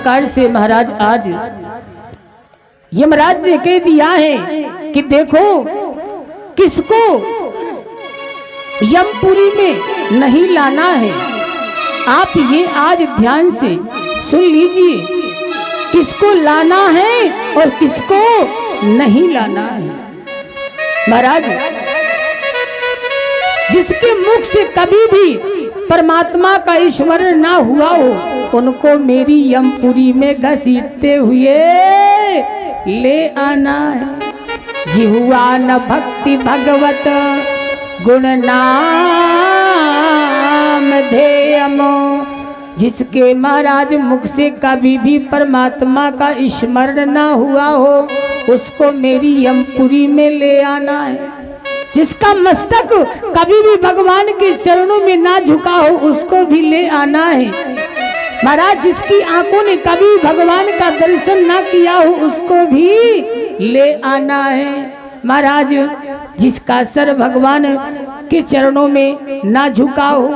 प्रकार से महाराज आज यमराज ने कह दिया है कि देखो किसको यमपुरी में नहीं लाना है। आप ये आज ध्यान से सुन लीजिए, किसको लाना है और किसको नहीं लाना है। महाराज जिसके मुख से कभी भी परमात्मा का स्मरण ना हुआ हो उनको मेरी यमपुरी में घसीटते हुए ले आना है। जिहुआ न भक्ति भगवत गुण नाम ध्येयमो, जिसके महाराज मुख से कभी भी परमात्मा का स्मरण ना हुआ हो उसको मेरी यमपुरी में ले आना है। जिसका मस्तक कभी भी भगवान के चरणों में ना झुका हो उसको भी ले आना है। महाराज जिसकी आंखों ने कभी भगवान का दर्शन ना किया हो उसको भी ले आना है। महाराज जिसका सर भगवान के चरणों में ना झुका हो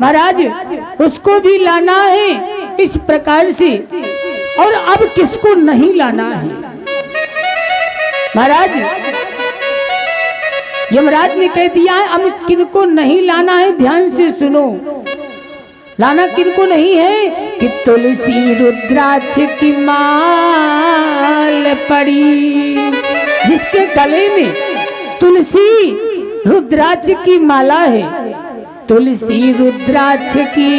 महाराज उसको भी लाना है। इस प्रकार से और अब किसको नहीं लाना है महाराज? यमराज ने कह दिया है अब किनको नहीं लाना है, ध्यान से सुनो। लाना किनको नहीं है कि तुलसी रुद्राक्ष की माल पड़ी, जिसके गले में तुलसी रुद्राक्ष की माला है, तुलसी रुद्राक्ष की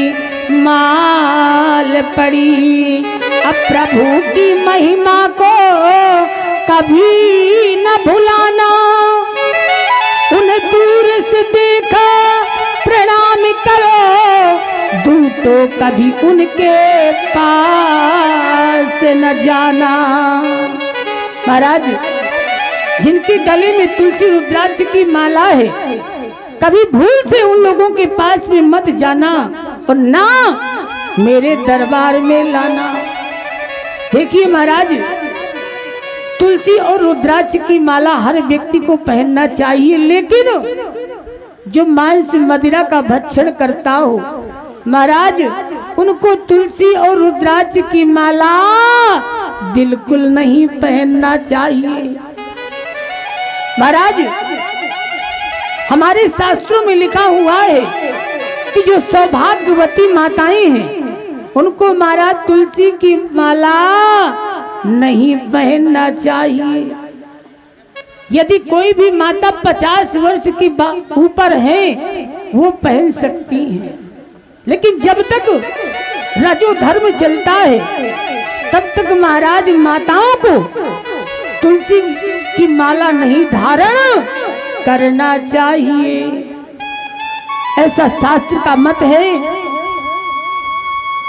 माल पड़ी। अब प्रभु की महिमा को कभी न भुलाना, उन्हें दूर से देखा प्रणाम करो, दूतों कभी उनके पास न जाना। महाराज जिनके गले में तुलसी रुद्राक्ष की माला है कभी भूल से उन लोगों के पास में मत जाना और ना मेरे दरबार में लाना। देखिए महाराज तुलसी और रुद्राक्ष की माला हर व्यक्ति को पहनना चाहिए, लेकिन जो मांस मदिरा का भक्षण करता हो महाराज उनको तुलसी और रुद्राक्ष की माला बिल्कुल नहीं पहनना चाहिए। महाराज हमारे शास्त्रों में लिखा हुआ है कि जो सौभाग्यवती माताएं हैं उनको महाराज तुलसी की माला नहीं पहनना चाहिए। यदि कोई भी माता 50 वर्ष की ऊपर है वो पहन सकती हैं, लेकिन जब तक रजो धर्म चलता है तब तक महाराज माताओं को तुलसी की माला नहीं धारण करना चाहिए, ऐसा शास्त्र का मत है।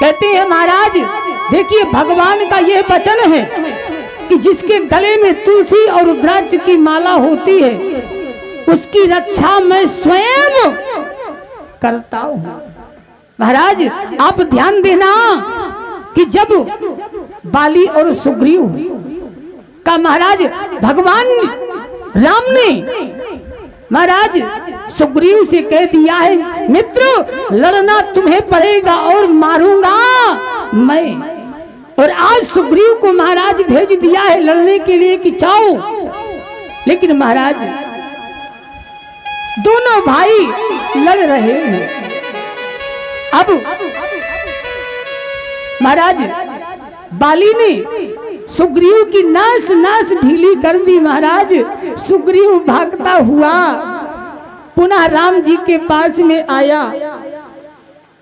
कहते हैं महाराज देखिए भगवान का यह वचन है कि जिसके गले में तुलसी और रुद्राक्ष की माला होती है उसकी रक्षा मैं स्वयं करता हूं। महाराज आप ध्यान देना कि जब बाली और सुग्रीव का महाराज भगवान राम ने महाराज सुग्रीव से कह दिया है मित्र लड़ना तुम्हें पड़ेगा और मारूंगा मैं, और आज सुग्रीव को महाराज भेज दिया है लड़ने के लिए कि जाओ, लेकिन महाराज दोनों भाई लड़ रहे हैं। अब महाराज बाली ने सुग्रीव की नास नास ढीली कर दी। महाराज सुग्रीव भागता हुआ पुनः राम जी के पास में आया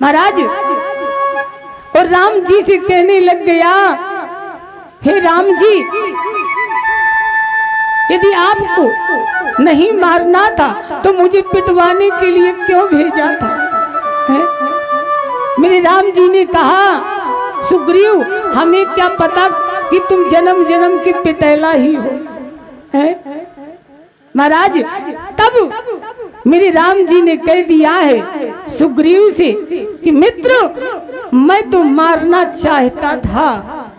महाराज, और राम जी से कहने लग गया हे राम जी यदि आपको नहीं मारना था तो मुझे पिटवाने के लिए क्यों भेजा था? है? मेरे राम जी ने कहा सुग्रीव हमें क्या पता कि तुम जन्म जन्म के पिटैला ही हो। है? महाराज तब मेरे राम जी ने कह दिया है सुग्रीव से कि मित्र मैं तो मारना चाहता था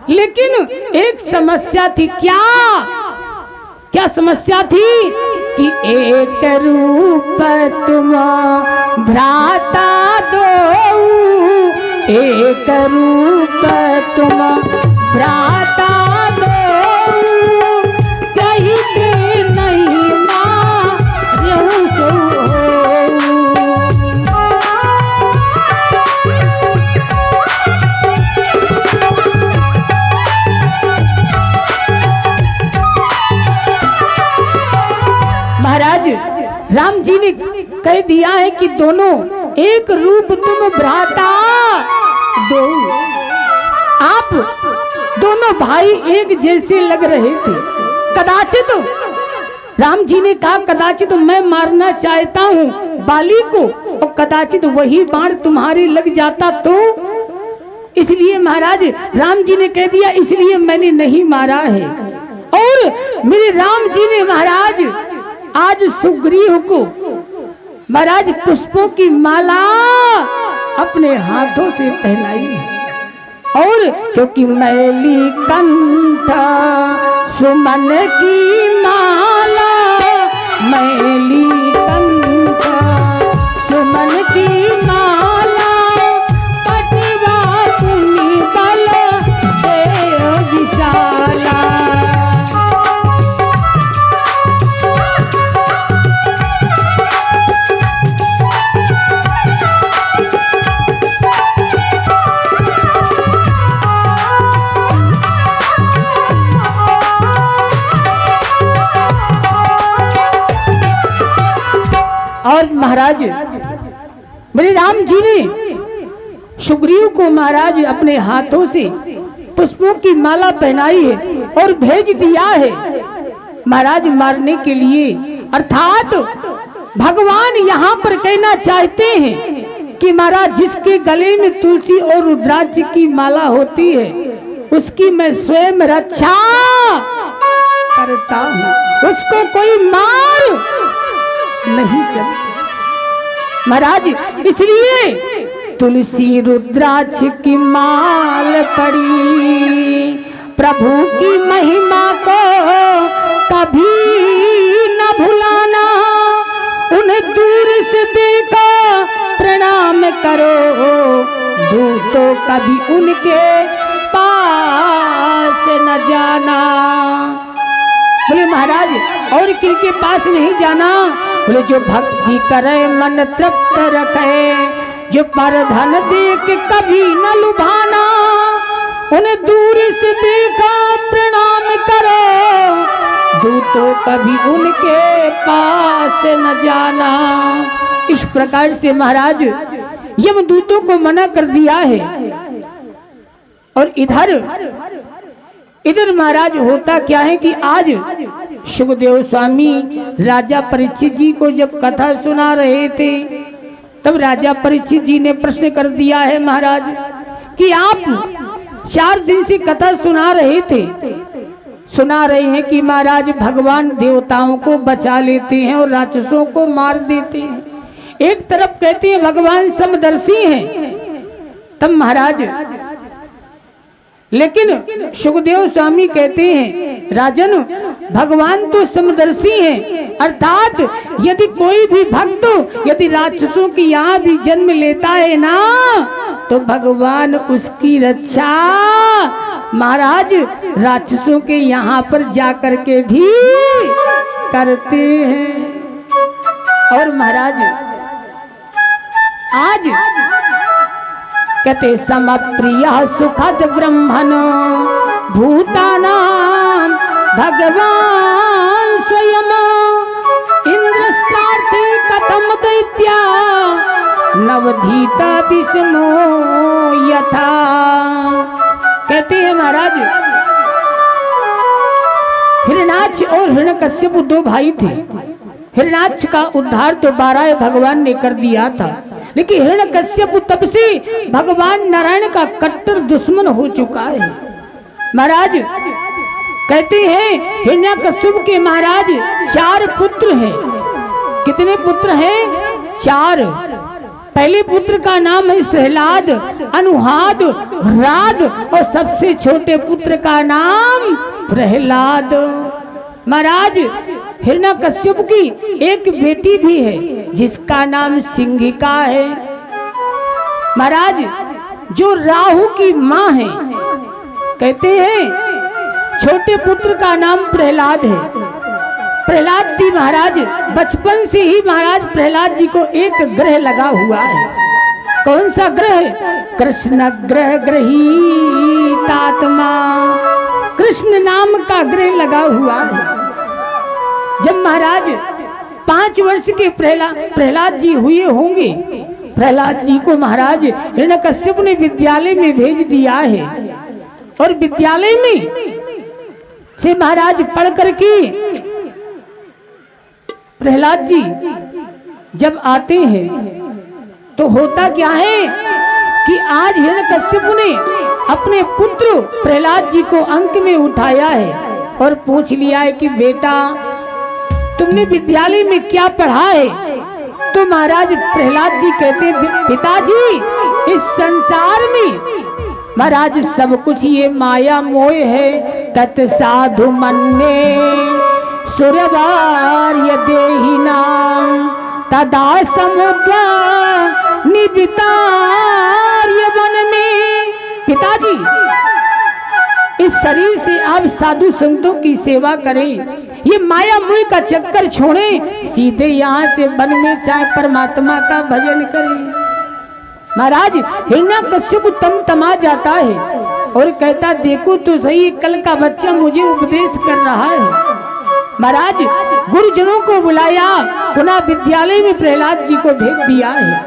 लेकिन एक समस्या थी। क्या क्या समस्या थी? कि एक रूप तुम भ्राता दो एक रूप तुम भ्राता दो, कहते नहीं मारूं सो। महाराज राम जी ने कह दिया है कि दोनों एक रूप तुम भ्राता दो। आप दोनों भाई एक जैसे लग रहे थे। कदाचित राम जी ने कहा कदाचित मैं मारना चाहता हूँ बाली को और कदाचित वही बाण तुम्हारे लग जाता तो, इसलिए महाराज राम जी ने कह दिया इसलिए मैंने नहीं मारा है। और मेरे राम जी ने महाराज आज सुग्रीव को महाराज पुष्पों की माला अपने हाथों से पहनाई है। और क्योंकि मैली कंठ सुमन की माला, मैली कंठ सुमन की माला, पटवा पुनि बल देव विशाला। और महाराज मेरे राम जी ने सुग्रीव को महाराज अपने हाथों से पुष्पों की माला पहनाई है और भेज दिया है महाराज मारने के लिए। अर्थात भगवान यहाँ पर कहना चाहते हैं कि महाराज जिसके गले में तुलसी और रुद्राक्ष की माला होती है उसकी मैं स्वयं रक्षा करता हूँ, उसको कोई मार नहीं सकता। महाराज इसलिए तुलसी रुद्राक्ष की माल पड़ी, प्रभु की महिमा को कभी न भुलाना, उन्हें दूर से देखा प्रणाम करो, दूतों कभी उनके पास न जाना। बोले महाराज और किनके पास नहीं जाना? बोले जो भक्ति करे मन तृप्त रखे, जो पर धन दे के कभी न लुभाना, उन्हें दूर से देखा प्रणाम करो, दूतों कभी उनके पास न जाना। इस प्रकार से महाराज यमदूतों को मना कर दिया है। और इधर महाराज होता क्या है कि आज सुखदेव स्वामी राजा परीक्षित जी को जब कथा सुना रहे थे तब राजा परीक्षित जी ने प्रश्न कर दिया है महाराज कि आप 4 दिन से कथा सुना रहे हैं कि महाराज भगवान देवताओं को बचा लेते हैं और राक्षसों को मार देते हैं। एक तरफ कहते हैं भगवान समदर्शी हैं, तब महाराज लेकिन सुखदेव स्वामी कहते हैं राजन भगवान तो समदर्शी हैं, अर्थात यदि कोई भी भक्त यदि राक्षसों की यहाँ भी जन्म लेता है ना तो भगवान उसकी रक्षा महाराज राक्षसों के यहाँ पर जाकर के भी करते हैं। और महाराज आज कहते समप्रिय सुखद ब्रह्मण भूतानां भगवान स्वयं, इंद्रस्त्रार्थी कथम दैत्या नवधीत विषमो यथा। कहते हैं महाराज हिरण्याक्ष और हिरण्यकश्यप 2 भाई थे। हिरण्याक्ष का उद्धार तो 12 भगवान ने कर दिया था, लेकिन हिरण्यकश्यप तब से भगवान नारायण का कट्टर दुश्मन हो चुका है। महाराज कहते हैं हिरण्यकश्यप के महाराज 4 पुत्र हैं। कितने पुत्र हैं? 4। पहले पुत्र का नाम है सहलाद, अनुहाद, राद और सबसे छोटे पुत्र का नाम प्रहलाद। महाराज हिरण्यकश्यप की एक बेटी भी है जिसका नाम सिंहिका है। महाराज जो राहु की माँ है। कहते हैं छोटे पुत्र का नाम प्रहलाद है। प्रहलाद जी महाराज बचपन से ही महाराज प्रहलाद जी को एक ग्रह लगा हुआ है। कौन सा ग्रह? कृष्ण ग्रह ग्रहीतात्मा, कृष्ण नाम का ग्रह लगा हुआ है। जब महाराज 5 वर्ष के प्रहलाद जी हुए होंगे, प्रहलाद जी को महाराज हिरण्यकश्यप ने विद्यालय में भेज दिया है और विद्यालय में से महाराज पढ़ करके प्रहलाद जी जब आते हैं तो होता क्या है कि आज हिरण्यकश्यप ने अपने पुत्र प्रहलाद जी को अंक में उठाया है और पूछ लिया है कि बेटा तुमने विद्यालय में क्या पढ़ा है? तो महाराज प्रहलाद जी कहते पिताजी इस संसार में महाराज सब कुछ ये माया मोह है। तत् साधु मन्ये सूर्यवार्य देहिनां तदा समुद्र निबितार्य वन में। पिताजी इस शरीर से आप साधु संतों की सेवा करें, ये माया मोह का चक्कर छोड़ें, सीधे यहाँ से वन में चाहे परमात्मा का भजन करें। महाराज हिरण्यकश्यप तमा जाता है और कहता देखो तो सही कल का बच्चा मुझे उपदेश कर रहा है। महाराज गुरुजनों को बुलाया, पुनः विद्यालय में प्रहलाद जी को भेज दिया है।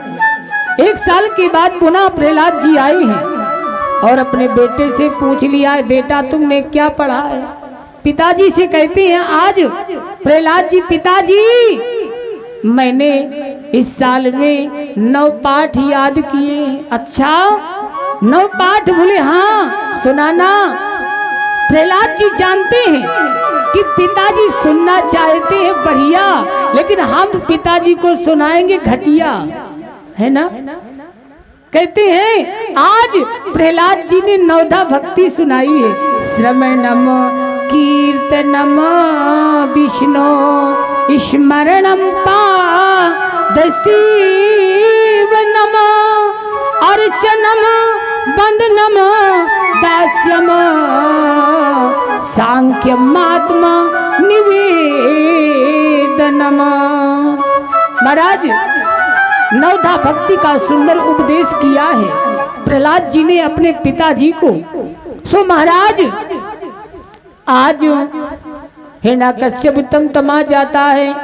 1 साल के बाद पुनः प्रहलाद जी आए हैं और अपने बेटे से पूछ लिया है बेटा तुमने क्या पढ़ा है? पिताजी से कहते हैं आज प्रहलाद जी पिताजी मैंने इस साल में 9 पाठ याद किए। अच्छा 9 पाठ? बोले हाँ सुनाना। प्रहलाद जी जानते हैं कि पिताजी सुनना चाहते हैं बढ़िया, लेकिन हम पिताजी को सुनाएंगे घटिया, है ना। कहते हैं आज प्रहलाद जी ने 9धा भक्ति सुनाई है। श्रवणम कीर्तनम विष्णु स्मरणम पादसेवनम अर्चनम वंदनम दास्यम सांख्यमात्मा निवेदनम। महाराज 9धा भक्ति का सुंदर उपदेश किया है प्रहलाद जी ने अपने पिताजी को। सो महाराज आज हिरण्यकश्यप तमा जाता है,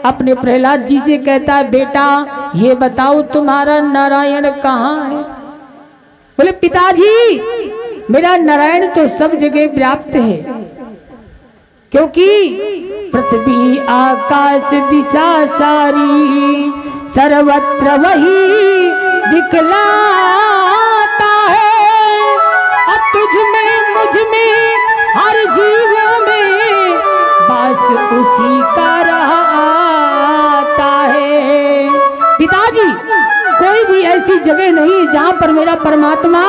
अपने प्रहलाद जी से कहता है बेटा ये बताओ तुम्हारा नारायण कहाँ है? बोले पिताजी मेरा नारायण तो सब जगह व्याप्त है, क्योंकि पृथ्वी आकाश दिशा सारी सर्वत्र वही दिखलाता है। अब तुझ में मुझ में हर जीव में बस उसी का रहता है। पिताजी कोई भी ऐसी जगह नहीं है जहां पर मेरा परमात्मा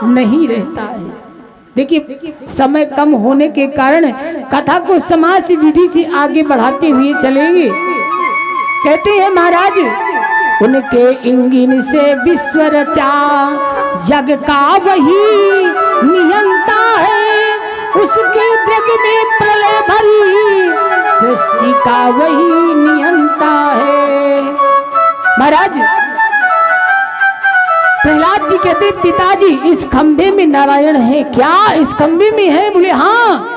नहीं रहता है। देखिए समय कम होने के कारण कथा को समाज विधि से आगे बढ़ाते हुए चलेंगे। कहते हैं महाराज उनके इंगिन से विश्व रचा, जग का वही नियंता है। उसके जग में प्रलय भरी, सृष्टि का वही नियंता है। महाराज प्रहलाद जी कहते पिताजी इस खंबे में नारायण है क्या? इस खंबे में है? बोले हाँ।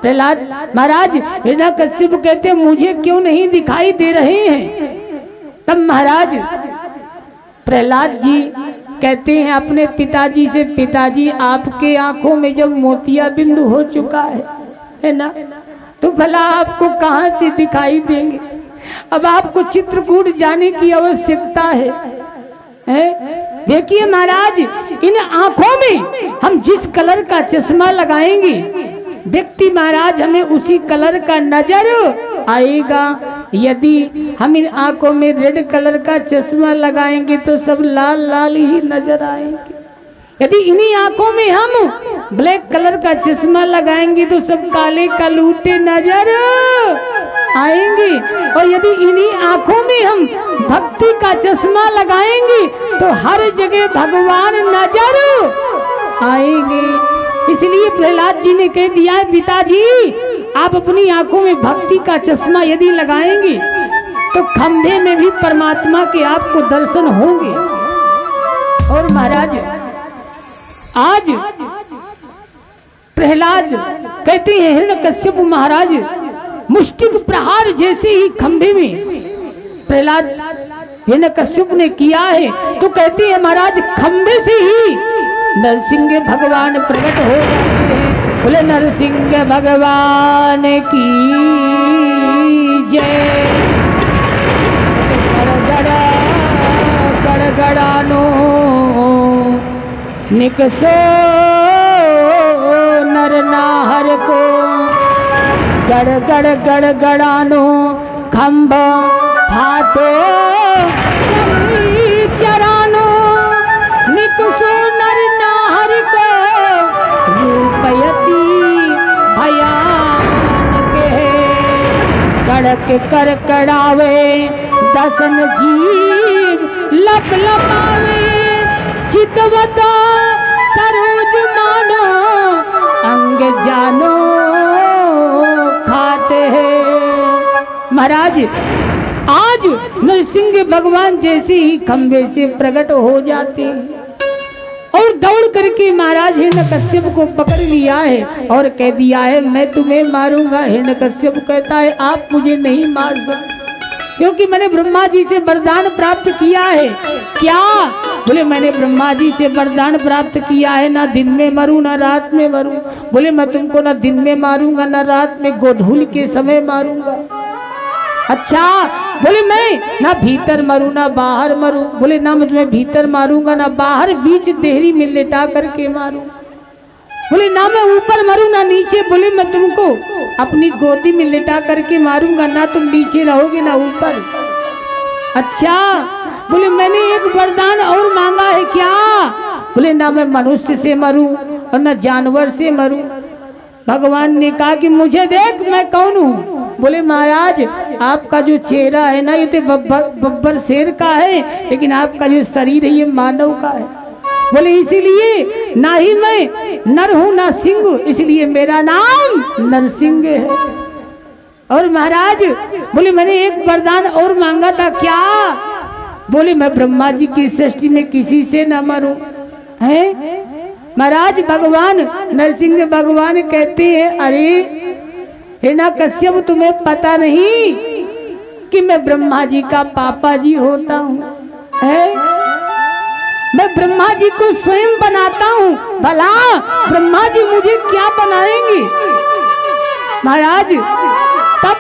प्रहलाद महाराज हिरण्यकश्यप कहते मुझे क्यों नहीं दिखाई दे रहे हैं? तब महाराज प्रहलाद जी कहते हैं अपने पिताजी से पिताजी आपके आंखों में जब मोतिया बिंदु हो चुका है ना, तो भला आपको कहां से दिखाई देंगे? अब आपको चित्रकूट जाने की आवश्यकता है? देखिए महाराज इन आंखों में हम जिस कलर का चश्मा लगाएंगे व्यक्ति महाराज हमें उसी कलर का नजर आएगा। यदि हम इन आंखों में रेड कलर का चश्मा लगाएंगे तो सब लाल लाल ही नजर आएंगे। यदि इन्हीं आंखों में हम ब्लैक कलर का चश्मा लगाएंगे तो सब काले कलूटे नजर आएंगी। और यदि इन्हीं आंखों में हम भक्ति का चश्मा लगाएंगे तो हर जगह भगवान नजर आएंगे। इसलिए प्रहलाद जी ने कह दिया है, पिताजी आप अपनी आंखों में भक्ति का चश्मा यदि लगाएंगे तो खंभे में भी परमात्मा के आपको दर्शन होंगे। और महाराज आज प्रहलाद कहते हैं, हिरण्यकश्यप महाराज मुष्टिक प्रहार जैसे ही खंभे में प्रहलाद हिरण्यकश्यप ने किया है, तो कहते हैं महाराज खंभे से ही नरसिंह भगवान प्रकट हो जाते हैं। बोले नरसिंह भगवान की जय। गड़गड़ानो निकसो नर नाहर को, गड़गड़ गड़गड़ानो खंभ फाटो चरानो, निकसो नर नाहर को रूपयती भयान के, कड़क करकड़ावे दसन जीव लप लपावे, चितवता सरोज मानो अंग जानो खाते हैं। महाराज आज नरसिंह भगवान जैसे ही खंभे से प्रकट हो जाते हैं और दौड़ करके महाराज हिरण्यकश्यप को पकड़ लिया है और कह दिया है, मैं तुम्हें मारूंगा। हिरण्यकश्यप कहता है, आप मुझे नहीं मार सकते क्योंकि मैंने ब्रह्मा जी से वरदान प्राप्त किया है। क्या? बोले मैंने ब्रह्मा जी से वरदान प्राप्त किया है, ना दिन में मरूं ना रात में मरूं। बोले मैं तुमको ना दिन में मारूंगा ना रात में, गोधूल के समय मारूंगा। अच्छा, बोले मैं ना भीतर मरूं ना बाहर मरूं। बोले ना मैं तुम्हें भीतर मारूंगा ना बाहर, बीच देहरी में लेटा करके मारूं। बोले ना मैं ऊपर मरूं ना नीचे। बोले मैं तुमको अपनी गोदी में लेटा करके मारूंगा, ना तुम नीचे रहोगे ना ऊपर। अच्छा, बोले मैंने एक वरदान और मांगा है। क्या? बोले ना मैं मनुष्य से मरूं और ना जानवर से मरूं। भगवान ने कहा कि मुझे देख मैं कौन हूँ। बोले महाराज आपका जो चेहरा है ना, ये तो बब्बर शेर का है, लेकिन आपका जो शरीर है ये मानव का है। बोले इसीलिए ना ही मैं नर हूं ना सिंह, इसलिए मेरा नाम नरसिंह है। और महाराज बोले मैंने एक वरदान और मांगा था। क्या? बोले मैं ब्रह्मा जी की सृष्टि में किसी से न मरूं। है महाराज भगवान नरसिंह भगवान कहते हैं, अरे हिरण्यकश्यप तुम्हें पता नहीं कि मैं ब्रह्मा जी का पापा जी होता हूँ। है मैं ब्रह्मा जी को स्वयं बनाता हूँ, भला ब्रह्मा जी मुझे क्या बनाएंगे। महाराज तब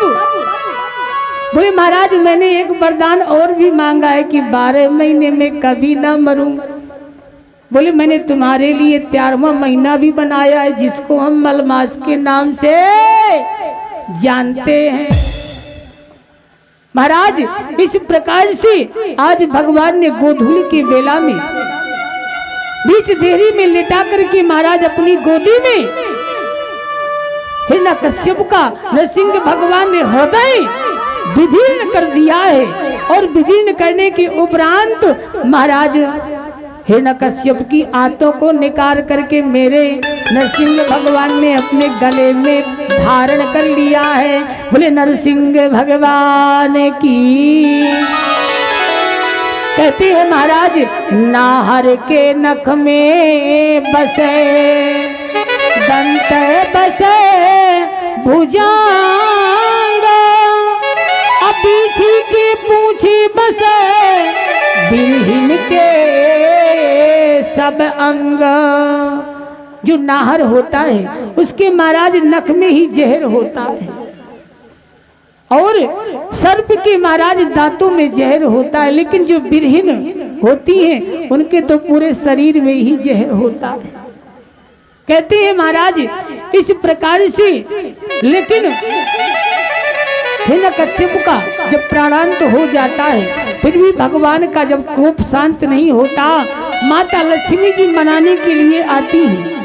बोले महाराज मैंने एक वरदान और भी मांगा है कि 12 महीने में कभी ना मरूं। बोले मैंने तुम्हारे लिए 13वां महीना भी बनाया है, जिसको हम मलमास के नाम से जानते हैं। महाराज इस प्रकार से आज भगवान ने गोधूली की बेला में बीच देहरी में लिटा करके महाराज अपनी गोदी में हिरण्यकश्यप का नरसिंह भगवान ने हृदय विदीर्ण कर दिया है। और विदीर्ण करने के उपरांत महाराज हिरण्यकश्यप की आंतों को निकाल करके मेरे नरसिंह भगवान ने अपने गले में धारण कर लिया है। बोले नरसिंह भगवान की। कहते हैं महाराज नाहर के नख में बसे दंत बसे भुजांग, पीछे के पूछे बसे बिरहिन के सब अंग। जो नाहर होता है उसके महाराज नख में ही जहर होता है, और सर्प के महाराज दांतों में जहर होता है, लेकिन जो बिरहिन होती हैं उनके तो पूरे शरीर में ही जहर होता है। कहते हैं महाराज इस प्रकार से, लेकिन हिरण्यकश्यप का जब प्राणांत हो जाता है फिर भी भगवान का जब कोप शांत नहीं होता, माता लक्ष्मी जी मनाने के लिए आती है,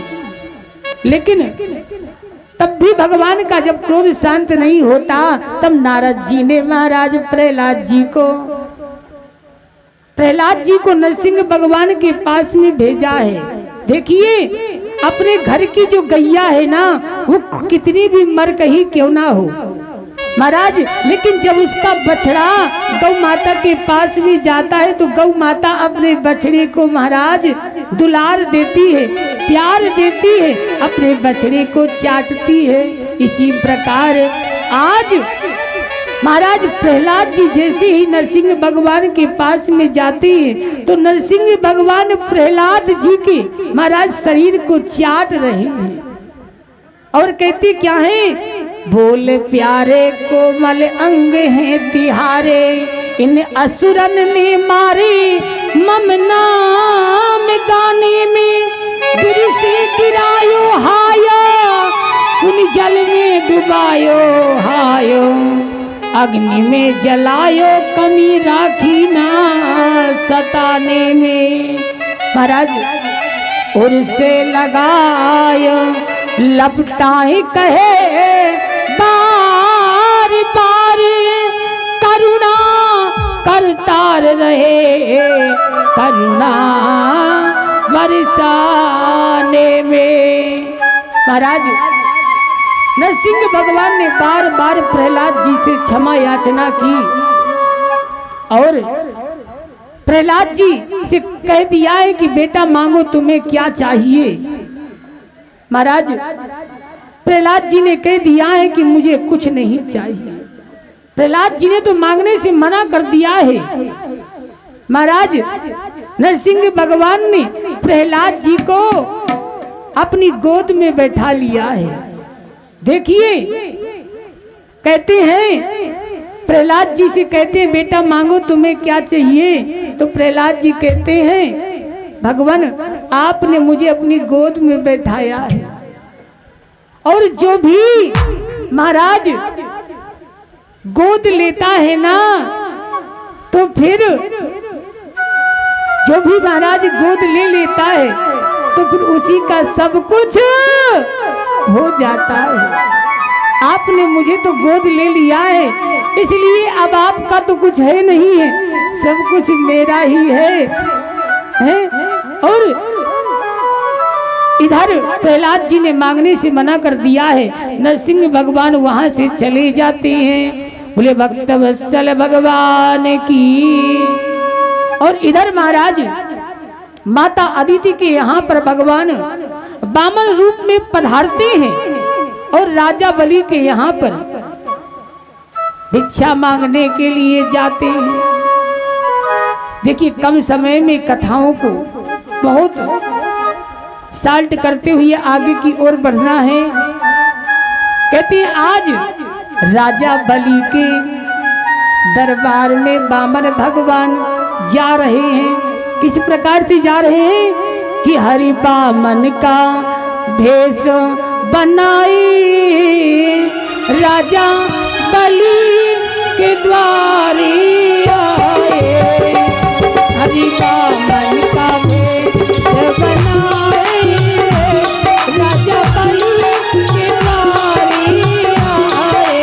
लेकिन तब भी भगवान का जब क्रोध शांत नहीं होता, तब नारद जी ने महाराज प्रहलाद जी को नरसिंह भगवान के पास में भेजा है। देखिए, अपने घर की जो गैया है ना, वो कितनी भी मर कहीं क्यों ना हो महाराज, लेकिन जब उसका बछड़ा गौ माता के पास भी जाता है तो गौ माता अपने बछड़े को महाराज दुलार देती है, प्यार देती है, अपने बछड़े को चाटती है। इसी प्रकार आज महाराज प्रहलाद जी जैसे ही नरसिंह भगवान के पास में जाते हैं तो नरसिंह भगवान प्रहलाद जी के महाराज शरीर को चाट रहे हैं और कहते क्या है, बोल प्यारे कोमल अंग हैं तिहारे, इन असुरन ने मारे मम नाम गाने में, दूर से गिरायो हाया उन जल में डुबायो हायो, अग्नि में जलायो कमी राखी ना सताने में। महाराज उर से लगायो लपटाए कहे बार बार, करुणा करतार रहे करुणा बरसाने में। महाराज नरसिंह भगवान ने बार बार प्रहलाद जी से क्षमा याचना की और प्रहलाद जी से कह दिया है कि बेटा मांगो तुम्हें क्या चाहिए। महाराज प्रहलाद जी ने कह दिया है कि मुझे कुछ नहीं चाहिए। प्रहलाद जी ने तो मांगने से मना कर दिया है। महाराज नरसिंह भगवान ने प्रहलाद जी को अपनी गोद में बैठा लिया है। देखिए, कहते हैं प्रहलाद जी से कहते हैं बेटा मांगो तुम्हें क्या चाहिए, तो प्रहलाद जी कहते हैं भगवान आपने मुझे अपनी गोद में बैठाया है और जो भी महाराज गोद लेता है ना, तो फिर जो भी महाराज गोद ले लेता है तो फिर उसी का सब कुछ हो जाता है। आपने मुझे तो गोद ले लिया है, इसलिए अब आपका तो कुछ है नहीं है, सब कुछ मेरा ही है? और इधर प्रहलाद जी ने मांगने से मना कर दिया है। नरसिंह भगवान वहां से चले जाते हैं। बोले भक्त वत्सल भगवान की। और इधर महाराज माता अदिति के यहाँ पर भगवान वामन रूप में पधारते हैं और राजा बलि के यहाँ पर भिक्षा मांगने के लिए जाते हैं। देखिए, कम समय में कथाओं को बहुत साल्ट करते हुए आगे की ओर बढ़ना है। कहते हैं आज राजा बलि के दरबार में वामन भगवान जा रहे हैं। किस प्रकार से जा रहे हैं कि हरि वामन का भेष बनाई राजा बलि के द्वारे आए, हरि वामन का भेष बनाए राजा बलि के द्वारे आए।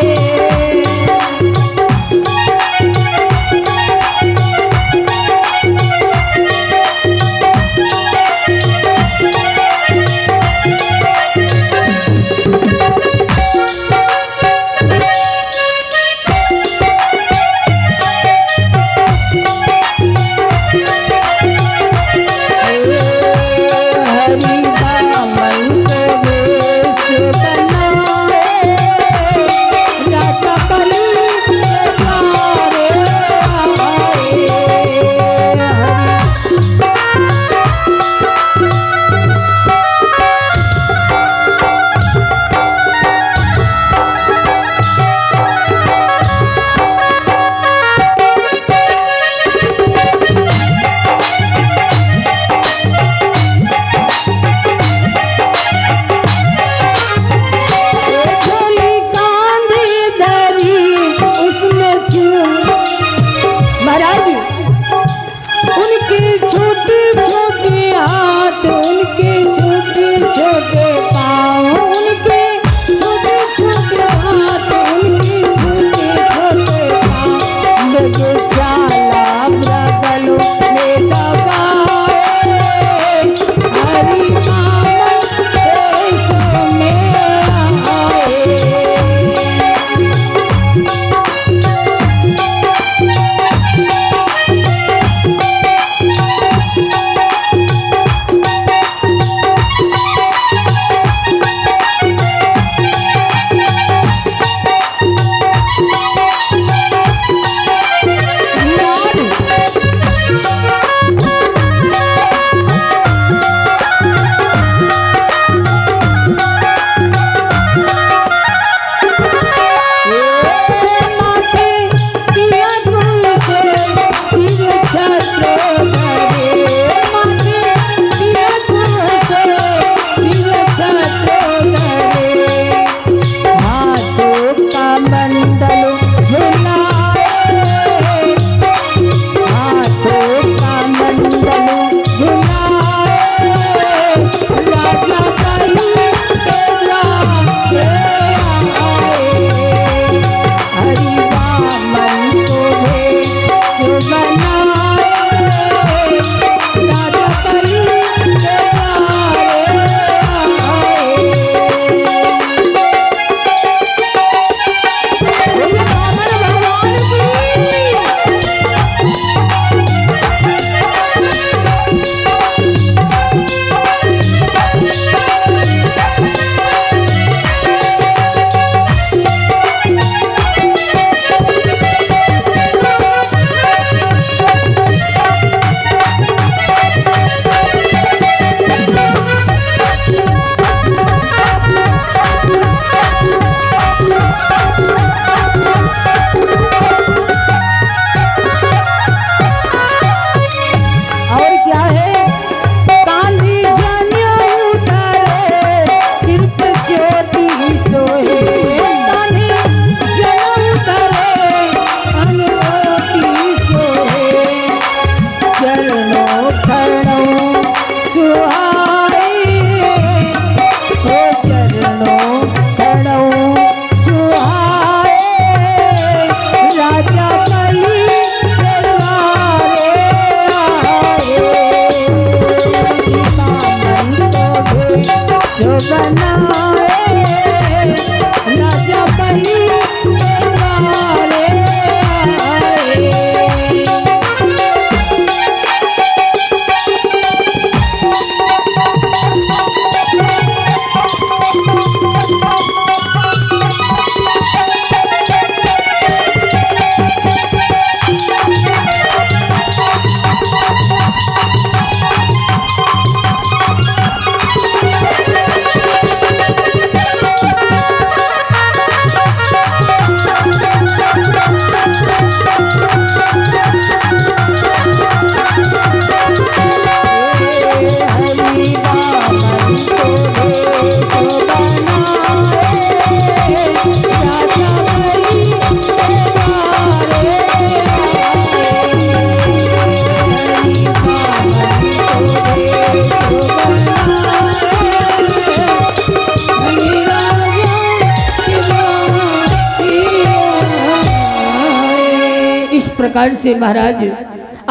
प्रकार से महाराज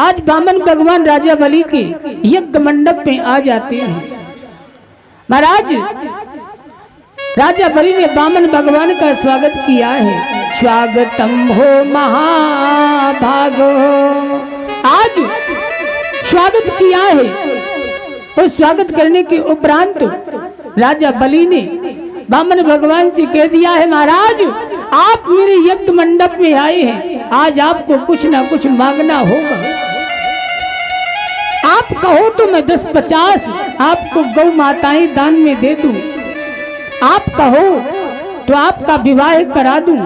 आज बामन भगवान राजा बलि के यज्ञ मंडप में आ जाते हैं। महाराज राजा बलि ने बामन भगवान का स्वागत किया है। स्वागतम हो महाभागो, आज स्वागत किया है। और स्वागत करने के उपरांत राजा बलि ने बामन भगवान से कह दिया है, महाराज आप मेरे यज्ञ मंडप में आए हैं, आज आपको कुछ ना कुछ मांगना होगा। आप कहो तो मैं 10-50 आपको गौ माताएं दान में दे दूं, आप कहो तो आपका विवाह करा दूं।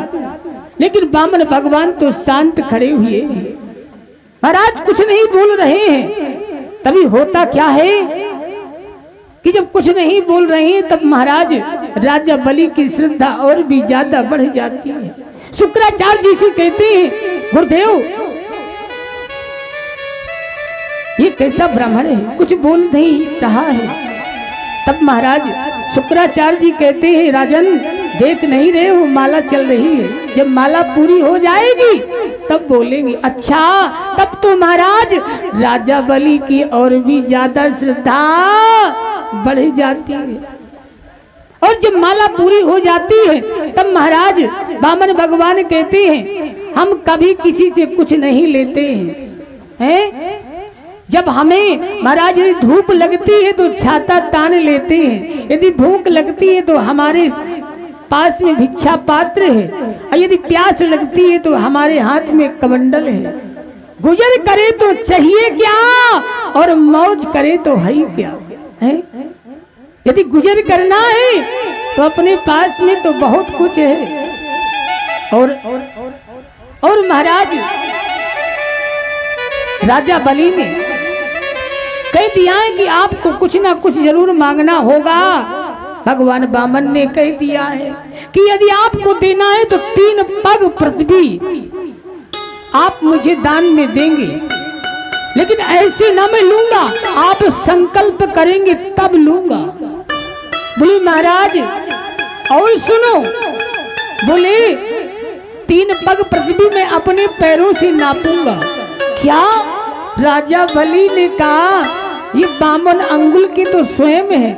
लेकिन बामन भगवान तो शांत खड़े हुए हैं, महाराज कुछ नहीं बोल रहे हैं। तभी होता क्या है कि जब कुछ नहीं बोल रहे हैं तब महाराज राजा बलि की श्रद्धा और भी ज्यादा बढ़ जाती है। शुक्राचार्य जी से कहते हैं, गुरुदेव ये कैसा ब्राह्मण है, कुछ बोल नहीं रहा है। तब महाराज शुक्राचार्य जी कहते हैं, राजन देख नहीं रहे हो माला चल रही है, जब माला पूरी हो जाएगी तब बोलेंगे। अच्छा, तब तो महाराज राजा बलि की और भी ज्यादा श्रद्धा बढ़ जाती है। और जब माला पूरी हो जाती है तब महाराज बामन भगवान कहते हैं, हम कभी किसी से कुछ नहीं लेते हैं। जब हमें महाराज यदि धूप लगती है तो छाता तान लेते हैं, यदि भूख लगती है तो हमारे पास में भिक्षा पात्र है, और यदि प्यास लगती है तो हमारे हाथ में कमंडल है। गुजर करे तो चाहिए क्या और मौज करे तो है क्या है। यदि गुजर करना है तो अपने पास में तो बहुत कुछ है। और महाराज राजा बलि ने कह दिया है कि आपको कुछ ना कुछ जरूर मांगना होगा। भगवान बामन ने कह दिया है कि यदि आपको देना है तो 3 पग पृथ्वी आप मुझे दान में देंगे, लेकिन ऐसे ना मैं लूंगा, आप संकल्प करेंगे तब लूंगा। बोले महाराज और सुनो, बोले 3 पग पृथ्वी में अपने पैरों से नापूंगा। क्या? राजा बलि ने कहा, ये बामन अंगुल की तो स्वयं है,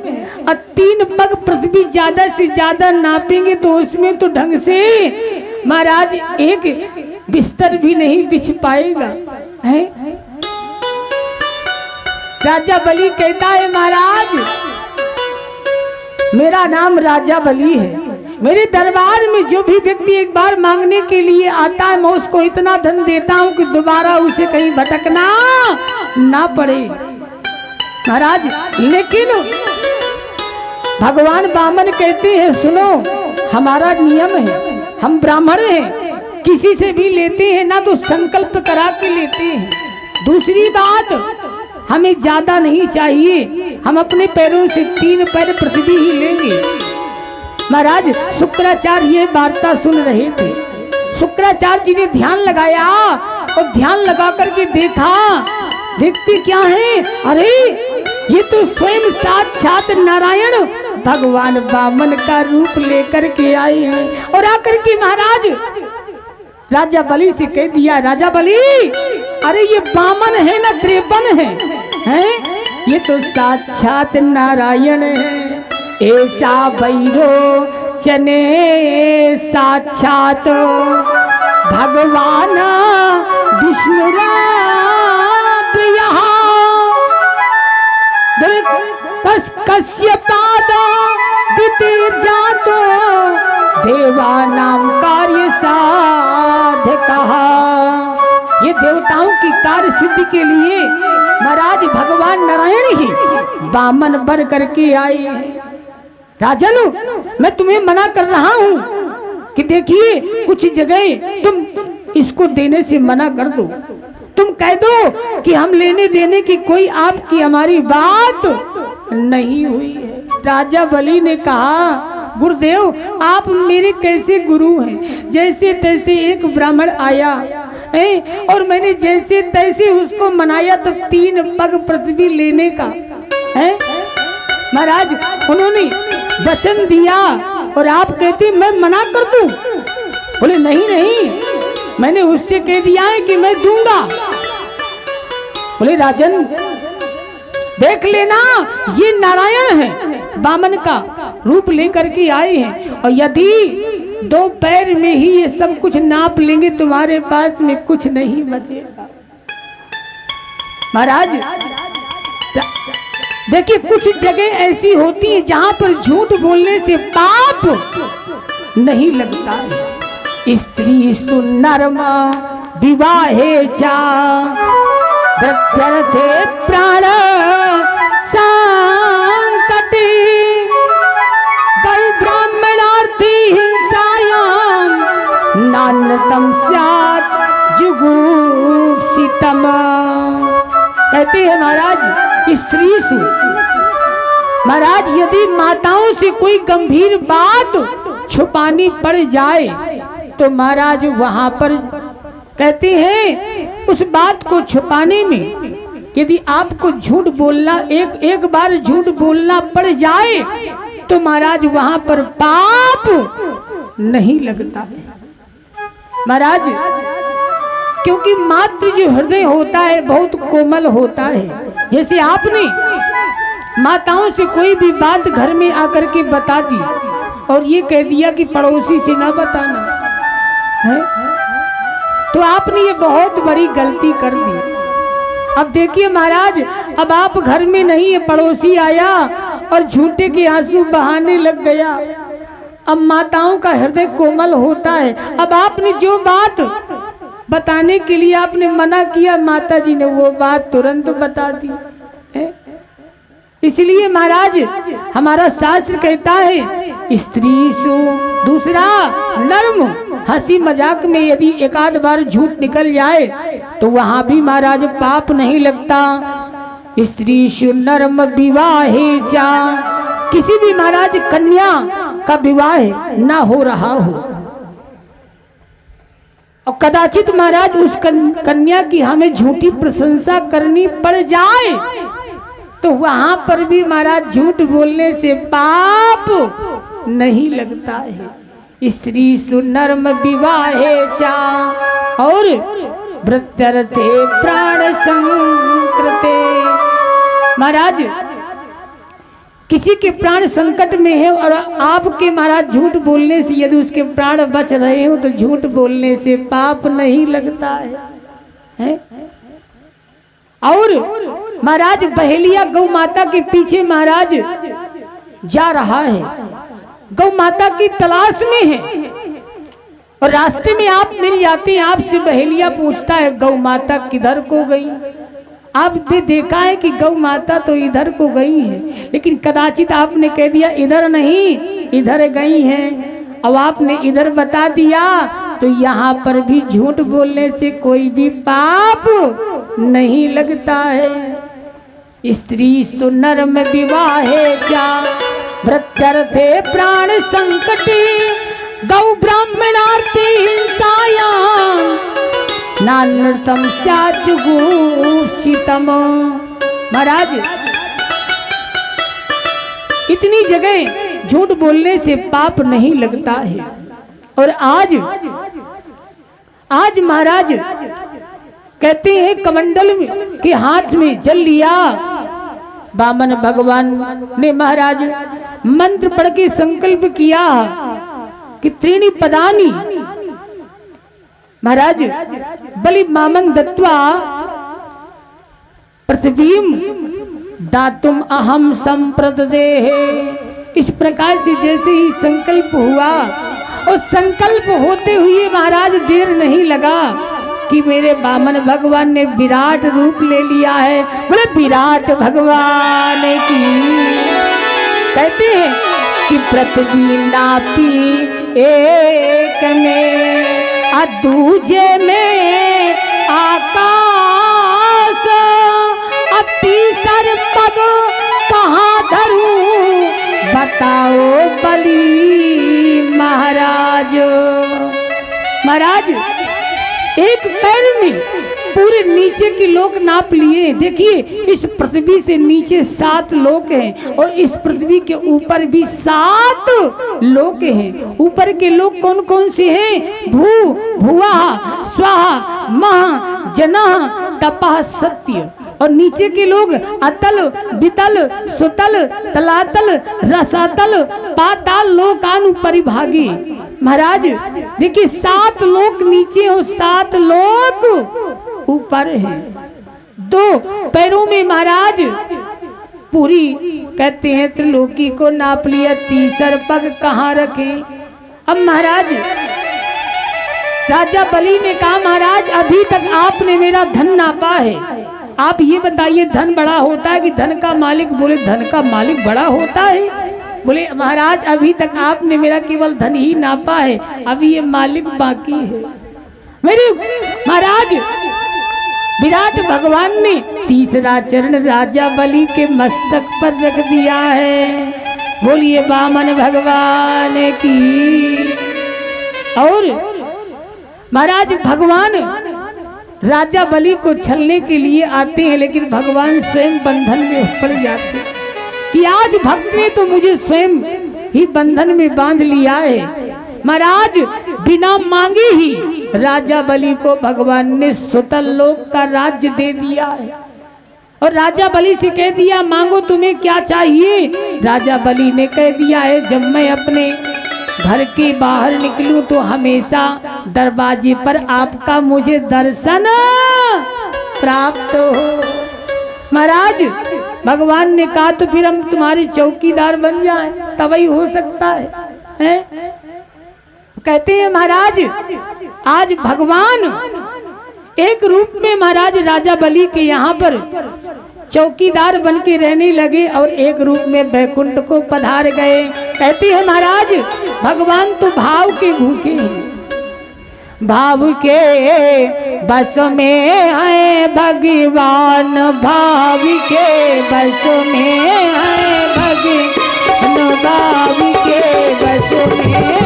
और 3 पग पृथ्वी ज्यादा से ज्यादा नापेंगे तो उसमें तो ढंग से महाराज एक बिस्तर भी नहीं बिछ पाएगा है। राजा बलि कहता है, महाराज मेरा नाम राजा बलि है, मेरे दरबार में जो भी व्यक्ति एक बार मांगने के लिए आता है मैं उसको इतना धन देता हूं कि दोबारा उसे कहीं भटकना ना पड़े। महाराज लेकिन भगवान बामन कहते हैं, सुनो हमारा नियम है, हम ब्राह्मण हैं, किसी से भी लेते हैं ना तो संकल्प करा के लेते हैं। दूसरी बात, हमें ज्यादा नहीं चाहिए, हम अपने पैरों से 3 पैर पृथ्वी ही लेंगे। महाराज शुक्राचार्य ये वार्ता सुन रहे थे। शुक्राचार्य जी ने ध्यान लगाया और ध्यान लगा करके देखा, देखते क्या है, अरे ये तो स्वयं साक्षात नारायण भगवान बामन का रूप लेकर के आए हैं। और आकर के महाराज राजा बलि से कह दिया, राजा बलि अरे ये बामन है ना त्रेपन है? ये तो साक्षात नारायण है। ऐसा भैरो चने साक्षात भगवान विष्णु कश्यपाद जातो देवानाम कार्य साध कहा। ये देवताओं की कार्य सिद्धि के लिए महाराज भगवान नारायण ही बामन बन करके आए हैं। राजन मैं तुम्हें मना कर रहा हूँ कि देखिए कुछ जगह तुम इसको देने से मना कर दो, तुम कह दो कि हम लेने देने की कोई आपकी हमारी बात नहीं हुई है। राजा बलि ने कहा, गुरुदेव आप मेरे कैसे गुरु हैं? जैसे तैसे एक ब्राह्मण आया है और मैंने जैसे तैसे उसको मनाया तो 3 पग पृथ्वी लेने का है। महाराज उन्होंने वचन दिया और आप कहते मैं मना कर दूं? बोले नहीं नहीं, मैंने उससे कह दिया है कि मैं दूंगा। बोले राजन देख लेना, ये नारायण है, वामन का रूप लेकर के आए हैं, और यदि 2 पैर में ही ये सब कुछ नाप लेंगे तुम्हारे पास में कुछ नहीं बचेगा। महाराज देखिए, कुछ जगह ऐसी होती है जहां पर झूठ बोलने से पाप नहीं लगता है। स्त्री सुनर्म विवाहे चा प्रत्यर्थे प्राण संकटे गौ ब्राह्मणार्थी हिंसायाम नान्यतम स्यात् जुगुप्सितम। कहते हैं महाराज स्त्री सु, महाराज यदि माताओं से कोई गंभीर बात छुपानी पड़ जाए तो महाराज वहां पर कहते हैं उस बात को छुपाने में यदि आपको झूठ बोलना एक बार झूठ बोलना पड़ जाए तो महाराज वहां पर पाप नहीं लगता है महाराज, क्योंकि मात्र जो हृदय होता है बहुत कोमल होता है। जैसे आपने माताओं से कोई भी बात घर में आकर के बता दी और ये कह दिया कि पड़ोसी से ना बताना है, तो आपने ये बहुत बड़ी गलती कर दी। अब देखिए महाराज, अब आप घर में नहीं है, पड़ोसी आया और झूठे के आंसू बहाने लग गया। अब माताओं का हृदय कोमल होता है। अब आपने जो बात बताने के लिए आपने मना किया, माता जी ने वो बात तुरंत बता दी है। इसलिए महाराज हमारा शास्त्र कहता है स्त्री सु, दूसरा नर्म, हंसी मजाक में यदि एक आध बार झूठ निकल जाए तो वहां भी महाराज पाप नहीं लगता। स्त्री सु नर्म विवाहे चा, किसी भी महाराज कन्या का विवाह ना हो रहा हो और कदाचित महाराज उस कन्या की हमें झूठी प्रशंसा करनी पड़ जाए तो वहां पर भी महाराज झूठ बोलने से पाप नहीं लगता है। स्त्री सुनर्म विवाहे चा और वृत्यर्थे प्राण संकृते। महाराज किसी के प्राण संकट में है और आपके महाराज झूठ बोलने से यदि उसके प्राण बच रहे हो तो झूठ बोलने से पाप नहीं लगता है? और महाराज बहेलिया गौ माता के पीछे महाराज जा रहा है, गौ माता की तलाश में है और रास्ते में आप मिल जाते हैं। आपसे बहेलिया पूछता है गौ माता किधर को गई? आपने देखा है कि गौ माता तो इधर को गई है, लेकिन कदाचित आपने कह दिया इधर नहीं इधर गई हैं। अब आपने इधर बता दिया तो यहाँ पर भी झूठ बोलने से कोई भी पाप नहीं लगता है। स्त्री तो नर्म विवाहे जा वृत्यर्थे प्राण संकटे गौ ब्राह्मणार्थी हिंसाया नानृतम स्याजुगुप्सितम। महाराज इतनी जगह झूठ बोलने से पाप नहीं लगता है और आज महाराज कहते हैं कमंडल के हाथ में जल लिया। वामन भगवान ने महाराज मंत्र पढ़ के संकल्प किया कि त्रीणि पदानी महाराज बलि मामं दत्वा पृथ्वीम दातुम अहम संप्रददेहे। इस प्रकार से जैसे ही संकल्प हुआ और संकल्प होते हुए महाराज देर नहीं लगा कि मेरे वामन भगवान ने विराट रूप ले लिया है। बोले विराट भगवान की। कहते हैं कि पृथ्वी नापी एक में दूजे में आकाश, तीसर पद कहाँ धरूं बताओ बलि महाराज। महाराज एक पैर में पूरे नीचे के लोग नाप लिए। देखिए इस पृथ्वी से नीचे 7 लोक हैं और इस पृथ्वी के ऊपर भी 7 लोक हैं। ऊपर के लोग कौन कौन से हैं? भू, भुवः, स्वः, महः, जनः, तपः, सत्य। और नीचे के लोग अतल, वितल, सुतल, तलातल, रसातल, पाताल, लोकानु परिभागी। महाराज देखिए 7 लोक नीचे और 7 लोक ऊपर है। 2 पैरों में महाराज पूरी कहते हैं त्रिलोकी को नाप लिया, तीसर पग कहाँ रखे? अब महाराज राजा बलि ने कहा महाराज अभी तक आपने मेरा धन नापा है, आप ये बताइए धन बड़ा होता है कि धन का मालिक? बोले धन का मालिक बड़ा होता है। बोले महाराज अभी तक आपने मेरा केवल धन ही नापा है, अभी ये मालिक बाकी है। मेरे महाराज विराट भगवान ने तीसरा चरण राजा बलि के मस्तक पर रख दिया है। बोलिए वामन भगवान की। और महाराज भगवान राजा बलि को छलने के लिए आते हैं, लेकिन भगवान स्वयं बंधन में पड़ जाते हैं कि आज भक्त ने तो मुझे स्वयं ही बंधन में बांध लिया है। महाराज बिना मांगे ही राजा बलि को भगवान ने सुतल लोक का राज्य दे दिया है। और राजा बलि से कह दिया मांगो तुम्हें क्या चाहिए? राजा बलि ने कह दिया है जब मैं अपने घर के बाहर निकलूं तो हमेशा दरवाजे पर आपका मुझे दर्शन प्राप्त हो। महाराज भगवान ने कहा तो फिर हम तुम्हारे चौकीदार बन जाएं, तब ही हो सकता है? कहते हैं महाराज आज भगवान एक रूप में महाराज राजा बलि के यहाँ पर चौकीदार बन के रहने लगे और एक रूप में वैकुंठ को पधार गए। कहते हैं महाराज भगवान तो भाव के भूखे हैं, भाव के बस में है भगवान, भाव के बस में है भगवान, भाव के बस में है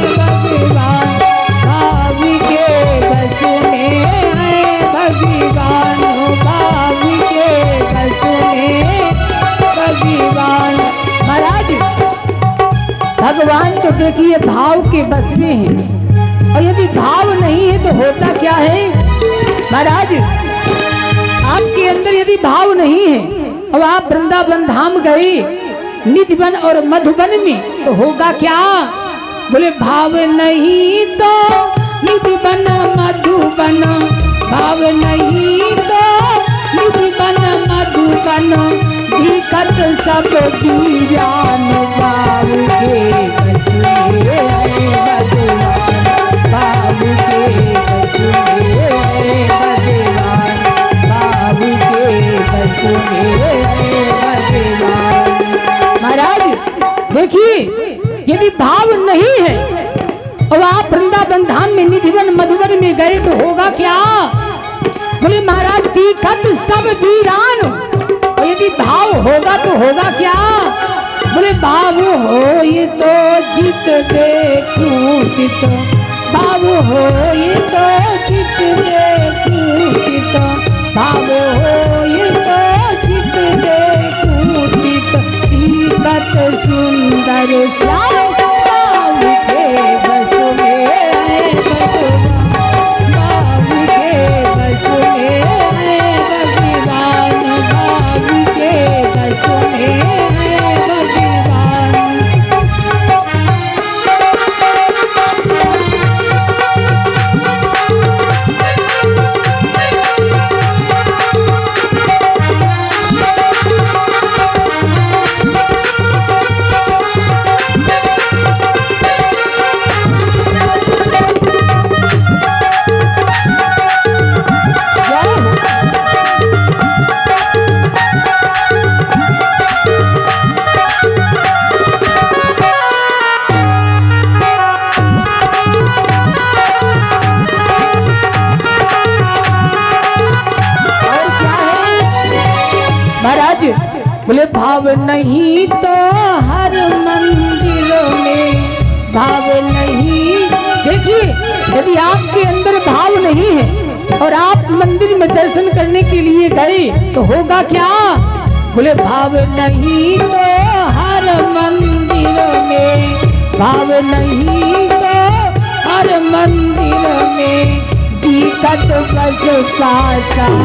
भगवान, भाव के बस में है भगवान, भाव के बस में भगवान। महाराज भगवान तो देखिए भाव के बस में है, और यदि भाव नहीं है तो होता क्या है? महाराज आपके अंदर यदि भाव नहीं है और आप वृंदावन धाम गए निधिवन और मधुबन में तो होगा क्या? बोले भाव नहीं तो निधिवन मधुबन, भाव नहीं तो निधिवन मधुबन, दिक्कत सब दीवान, भाव के बस में है भगवान, भाव के बस में है भगवान, भाव के बस में है भगवान। महाराज देखिए यदि भाव नहीं है और आप वृंदावन धाम में निधिवन मधुबन में गए तो होगा क्या? बोले महाराज तीखत सब वीरान, और यदि भाव होगा तो होगा क्या? बोले भाव हो ये तो जित देखूं चित, भाव हो ये तो चित देखूं चित, भाव हो ये तो चित देखूं चित, तीखत सुंदर श्याम भाव के बस में है भगवान, भाव के बस में है भगवान, भाव के बस में है भगवान। बोले भाव नहीं तो हर मंदिर में भाव नहीं। देखिए यदि आपके अंदर भाव नहीं है और आप मंदिर में दर्शन करने के लिए गए तो होगा क्या? बोले भाव नहीं तो हर मंदिर में, भाव नहीं तो हर मंदिर में, दिक्कत बस पाषाण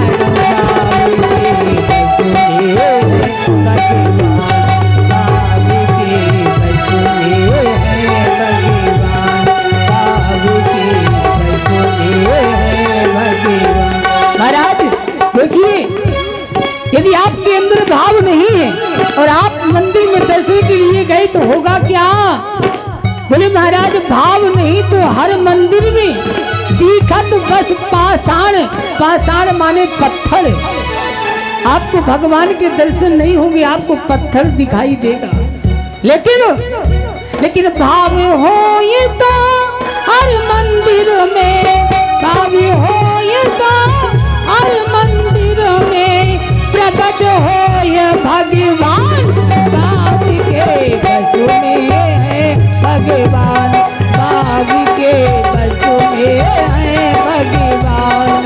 महाराज देखिए, यदि आपके अंदर भाव नहीं है और आप मंदिर में दर्शन के लिए गए तो होगा क्या? बोले महाराज भाव नहीं तो हर मंदिर में दिखत बस पाषाण, पाषाण माने पत्थर। आपको भगवान के दर्शन नहीं होंगे, आपको पत्थर दिखाई देगा। लेकिन भाव हो ये तो हर मंदिर में, भाव हो ये तो हर मंदिर में, प्रकट हो ये भगवान भाव के बस में है भगवान, भाव के बस में है भगवान।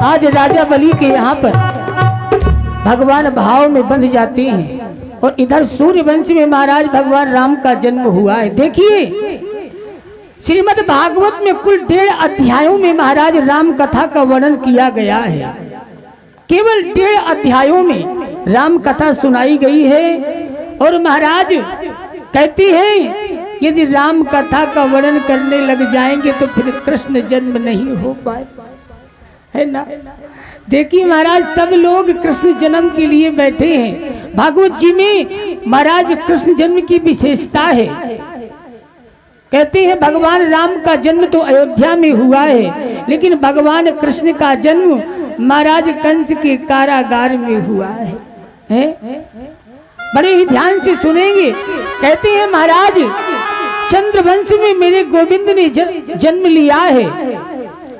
आज राजा बलि के यहाँ पर भगवान भाव में बंध जाते हैं और इधर सूर्यवंश में महाराज भगवान राम का जन्म हुआ है। देखिए श्रीमद् भागवत में कुल 1.5 अध्यायों में महाराज राम कथा का वर्णन किया गया है। केवल 1.5 अध्यायों में राम कथा सुनाई गई है और महाराज कहते हैं यदि राम कथा का वर्णन करने लग जाएंगे तो फिर कृष्ण जन्म नहीं हो पाए, है ना। देखिए महाराज सब लोग कृष्ण जन्म के लिए बैठे हैं। भागवत जी में महाराज कृष्ण जन्म की विशेषता है। कहते हैं भगवान राम का जन्म तो अयोध्या में हुआ है, लेकिन भगवान कृष्ण का जन्म महाराज कंस के कारागार में हुआ है? बड़े ही ध्यान से सुनेंगे। कहते हैं महाराज चंद्रवंश में मेरे गोविंद ने जन्म लिया है।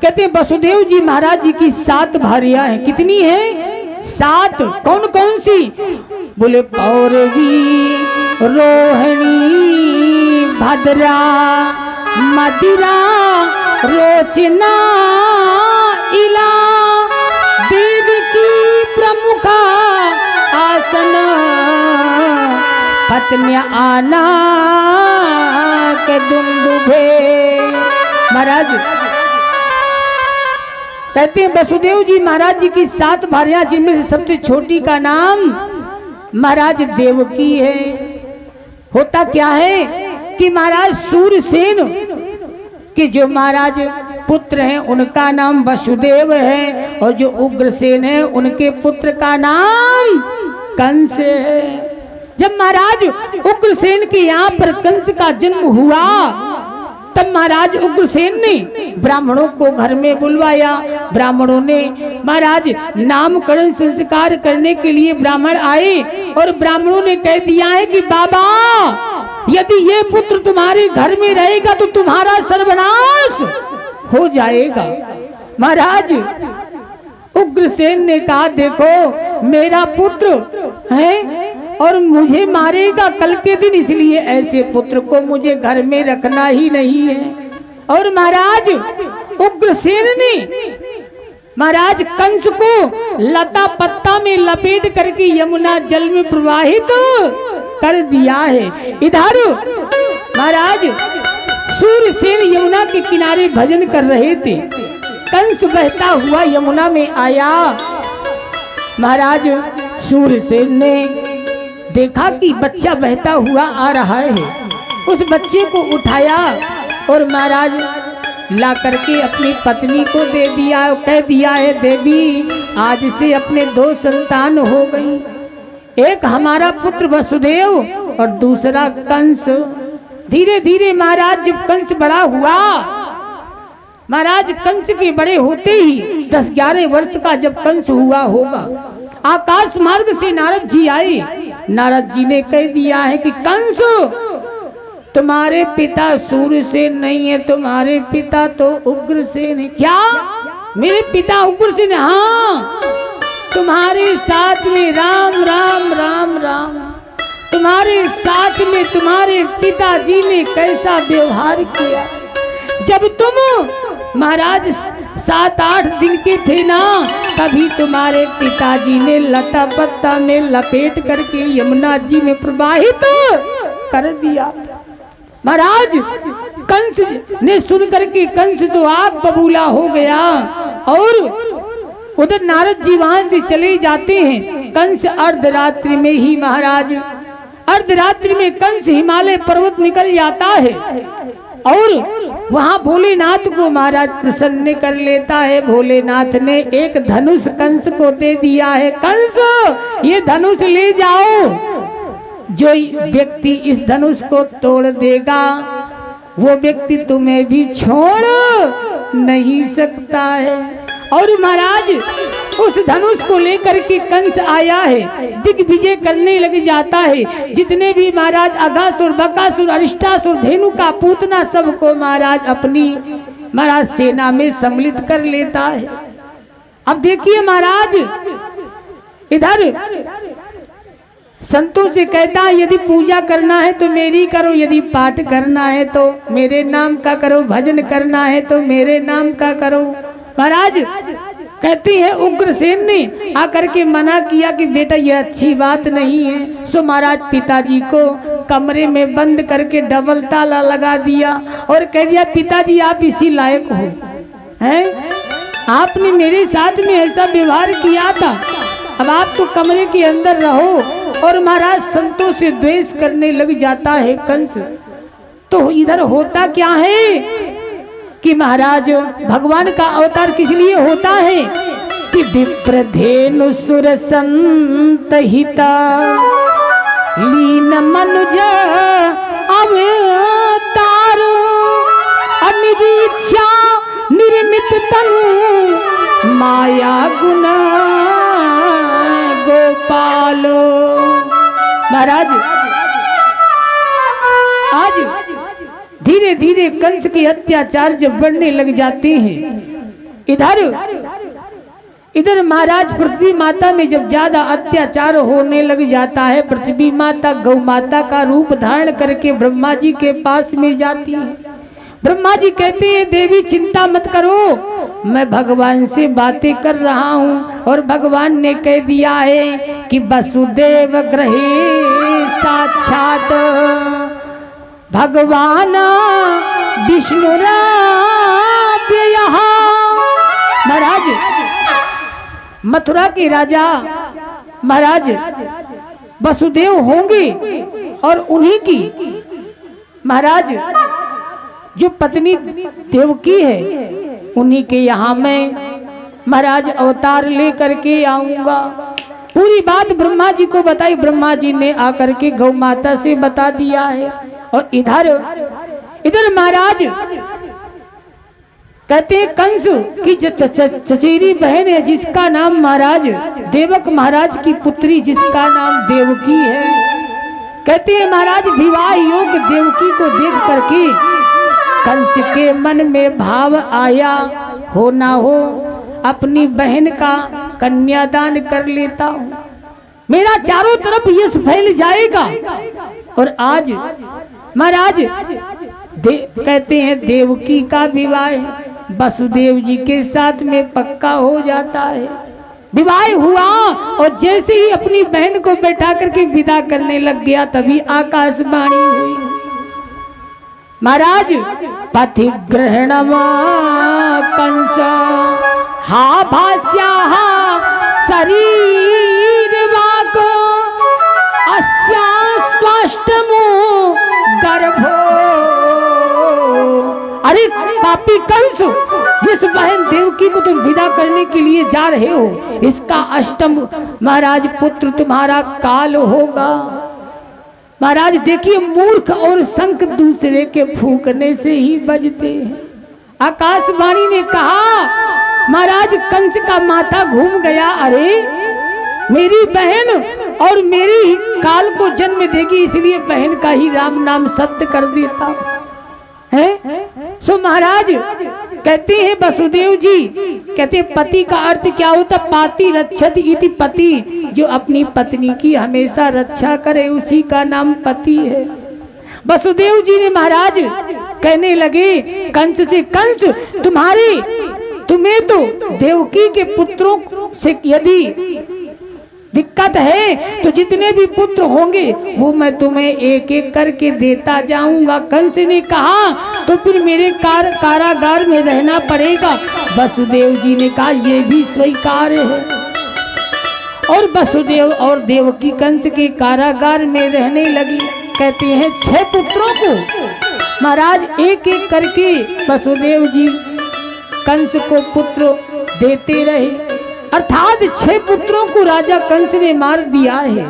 कहते हैं वसुदेव जी महाराज जी की 7 भार्यां हैं। कितनी है? 7। कौन कौन सी? बोले पौरवी, रोहिणी, भद्रा, मदिरा, रोचना, इला, देवकी, प्रमुखा, आसन, पत्न्या आना के दुंदुभे। महाराज कहते हैं वसुदेव जी महाराज जी की 7 भार्यां, जिनमें से सबसे छोटी का नाम महाराज देवकी है। होता क्या है कि महाराज सूरसेन के जो महाराज पुत्र हैं उनका नाम वसुदेव है और जो उग्रसेन है उनके पुत्र का नाम कंस है। जब महाराज उग्रसेन के यहाँ पर कंस का जन्म हुआ तब महाराज उग्रसेन ने ब्राह्मणों को घर में बुलवाया। ब्राह्मणों ने महाराज नामकरण संस्कार करने के लिए ब्राह्मण आए और ब्राह्मणों ने कह दिया है कि बाबा यदि ये पुत्र तुम्हारे घर में रहेगा तो तुम्हारा सर्वनाश हो जाएगा। महाराज उग्रसेन ने कहा देखो मेरा पुत्र है और मुझे मारेगा कल के दिन, इसलिए ऐसे पुत्र को मुझे घर में रखना ही नहीं है। और महाराज उग्रसेन ने महाराज कंस को लता पत्ता में लपेट करके यमुना जल में प्रवाहित कर दिया है। इधर महाराज सूरसेन यमुना के किनारे भजन कर रहे थे। कंस बहता हुआ यमुना में आया। महाराज सूरसेन ने देखा कि बच्चा बहता हुआ आ रहा है। उस बच्चे को उठाया और महाराज ला करके अपनी पत्नी को दे दिया। कह दिया है देवी आज से अपने 2 संतान हो गई, एक हमारा पुत्र वसुदेव और दूसरा कंस। धीरे धीरे महाराज जब कंस बड़ा हुआ महाराज कंस के बड़े होते ही 10-11 वर्ष का जब कंस हुआ होगा, आकाश मार्ग से नारद जी आए। नारद जी ने कह दिया है कि कंस, तुम्हारे पिता सूर्यसेन नहीं है, तुम्हारे पिता तो उग्रसेन है। क्या मेरे पिता उग्रसेन? हाँ, तुम्हारे साथ में राम राम राम राम, तुम्हारे साथ में तुम्हारे पिताजी ने कैसा व्यवहार किया। जब तुम महाराज 7-8 दिन के थे ना, तभी तुम्हारे पिताजी ने लता पत्ता में लपेट करके यमुना जी में प्रवाहित कर दिया। महाराज कंस ने सुन करके कंस तो आग बबूला हो गया और उधर नारद जी वहां से चले जाते हैं। कंस अर्धरात्रि में ही महाराज, अर्धरात्रि में कंस हिमालय पर्वत निकल जाता है और वहां भोलेनाथ को महाराज प्रसन्न कर लेता है। भोलेनाथ ने एक धनुष कंस को दे दिया है। कंस, ये धनुष ले जाओ, जो व्यक्ति इस धनुष को तोड़ देगा वो व्यक्ति तुम्हें भी छोड़ नहीं सकता है। और महाराज उस धनुष को लेकर के कंस आया है, दिग्विजय करने लग जाता है। जितने भी महाराज अघासुर, बकासुर, अरिष्टासुर, धेनुका, पूतना, सबको महाराज अपनी महाराज सेना में सम्मिलित कर लेता है। अब देखिए महाराज इधर संतों से कहता है, यदि पूजा करना है तो मेरी करो, यदि पाठ करना है तो मेरे नाम का करो, भजन करना है तो मेरे नाम का करो। महाराज कहती है उग्रसेन ने आकर के मना किया कि बेटा ये अच्छी बात नहीं है। सो महाराज पिताजी को कमरे में बंद करके डबल ताला लगा दिया और कह दिया, पिताजी आप इसी लायक हो, हैं? आपने मेरे साथ में ऐसा व्यवहार किया था, अब आप तो कमरे के अंदर रहो। और महाराज संतों से द्वेष करने लग जाता है कंस। तो इधर होता क्या है कि महाराज भगवान का अवतार किस लिए होता है कि विप्रधेनु सुर संत हिता लीन मनुज अवतार निज इच्छा निर्मित तनु माया गुण गोपालो। महाराज आज धीरे धीरे कंस के अत्याचार जब बढ़ने लग जाते हैं, इधर महाराज पृथ्वी माता में जब ज्यादा अत्याचार होने लग जाता है, पृथ्वी माता गौ माता का रूप धारण करके ब्रह्मा जी के पास में जाती है। ब्रह्मा जी कहते हैं, देवी चिंता मत करो, मैं भगवान से बातें कर रहा हूँ। और भगवान ने कह दिया है कि वसुदेव ग्रहे साक्षात भगवान विष्णु महाराज मथुरा के राजा महाराज वसुदेव होंगे और उन्हीं की महाराज जो पत्नी देवकी है, उन्हीं के यहाँ मैं महाराज अवतार लेकर के आऊंगा। पूरी बात ब्रह्मा जी को बताई, ब्रह्मा जी ने आकर के गौ माता से बता दिया है। और इधर महाराज कहते हैं कंस की चचेरी बहन है जिसका नाम महाराज देवक महाराज की पुत्री जिसका नाम देवकी है। कहते हैं महाराज विवाह योग देवकी को देख करके कंस के मन में भाव आया, हो ना हो अपनी बहन का कन्यादान कर लेता हूँ, मेरा चारों तरफ यश फैल जाएगा। और आज महाराज कहते हैं देवकी का विवाह वसुदेव जी के साथ में पक्का हो जाता है। विवाह हुआ और जैसे ही अपनी बहन को बैठा करके विदा करने लग गया, तभी आकाशवाणी हुई, महाराज पथि ग्रहण कंस हा भाष्या शरीर वाक अस्या स्वाष्टमो गर्भो। अरे पापी कंस, जिस बहन देवकी को तुम विदा करने के लिए जा रहे हो, इसका अष्टम महाराज पुत्र तुम्हारा काल होगा। महाराज देखिए, मूर्ख और शंख दूसरे के फूकने से ही बजते हैं। आकाशवाणी ने कहा महाराज कंस का माथा घूम गया। अरे मेरी बहन और मेरी ही काल को जन्म देगी, इसलिए बहन का ही राम नाम सत्य कर देता है। सो महाराज कहते हैं वसुदेव जी, कहते हैं पति का अर्थ क्या होता? पाति रक्षति इति पति, जो अपनी पत्नी की हमेशा रक्षा करे उसी का नाम पति है। वसुदेव जी ने महाराज कहने लगे कंस से, कंस तुम्हें तो देवकी के पुत्रों से यदि दिक्कत है तो जितने भी पुत्र होंगे वो मैं तुम्हें एक एक करके देता जाऊंगा। कंस ने कहा तो फिर मेरे कारागार में रहना पड़ेगा। वसुदेव जी ने कहा ये भी स्वीकार्य है। और वसुदेव और देवकी कंस के कारागार में रहने लगी। कहते हैं 6 पुत्रों को महाराज एक एक करके वसुदेव जी कंस को पुत्र देते रहे, अर्थात 6 पुत्रों को राजा कंस ने मार दिया है।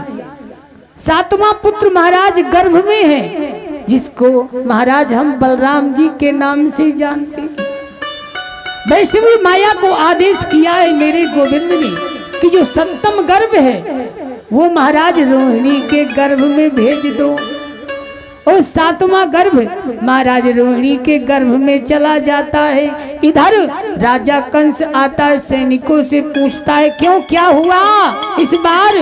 7वां पुत्र महाराज गर्भ में है, जिसको महाराज हम बलराम जी के नाम से जानते हैं। वैष्णवी माया को आदेश किया है मेरे गोविंद ने कि जो 7वां गर्भ है वो महाराज रोहिणी के गर्भ में भेज दो। और 7वां गर्भ महाराज रोहिणी के गर्भ में चला जाता है। इधर राजा कंस आता है, सैनिकों से पूछता है क्यों, क्या हुआ इस बार?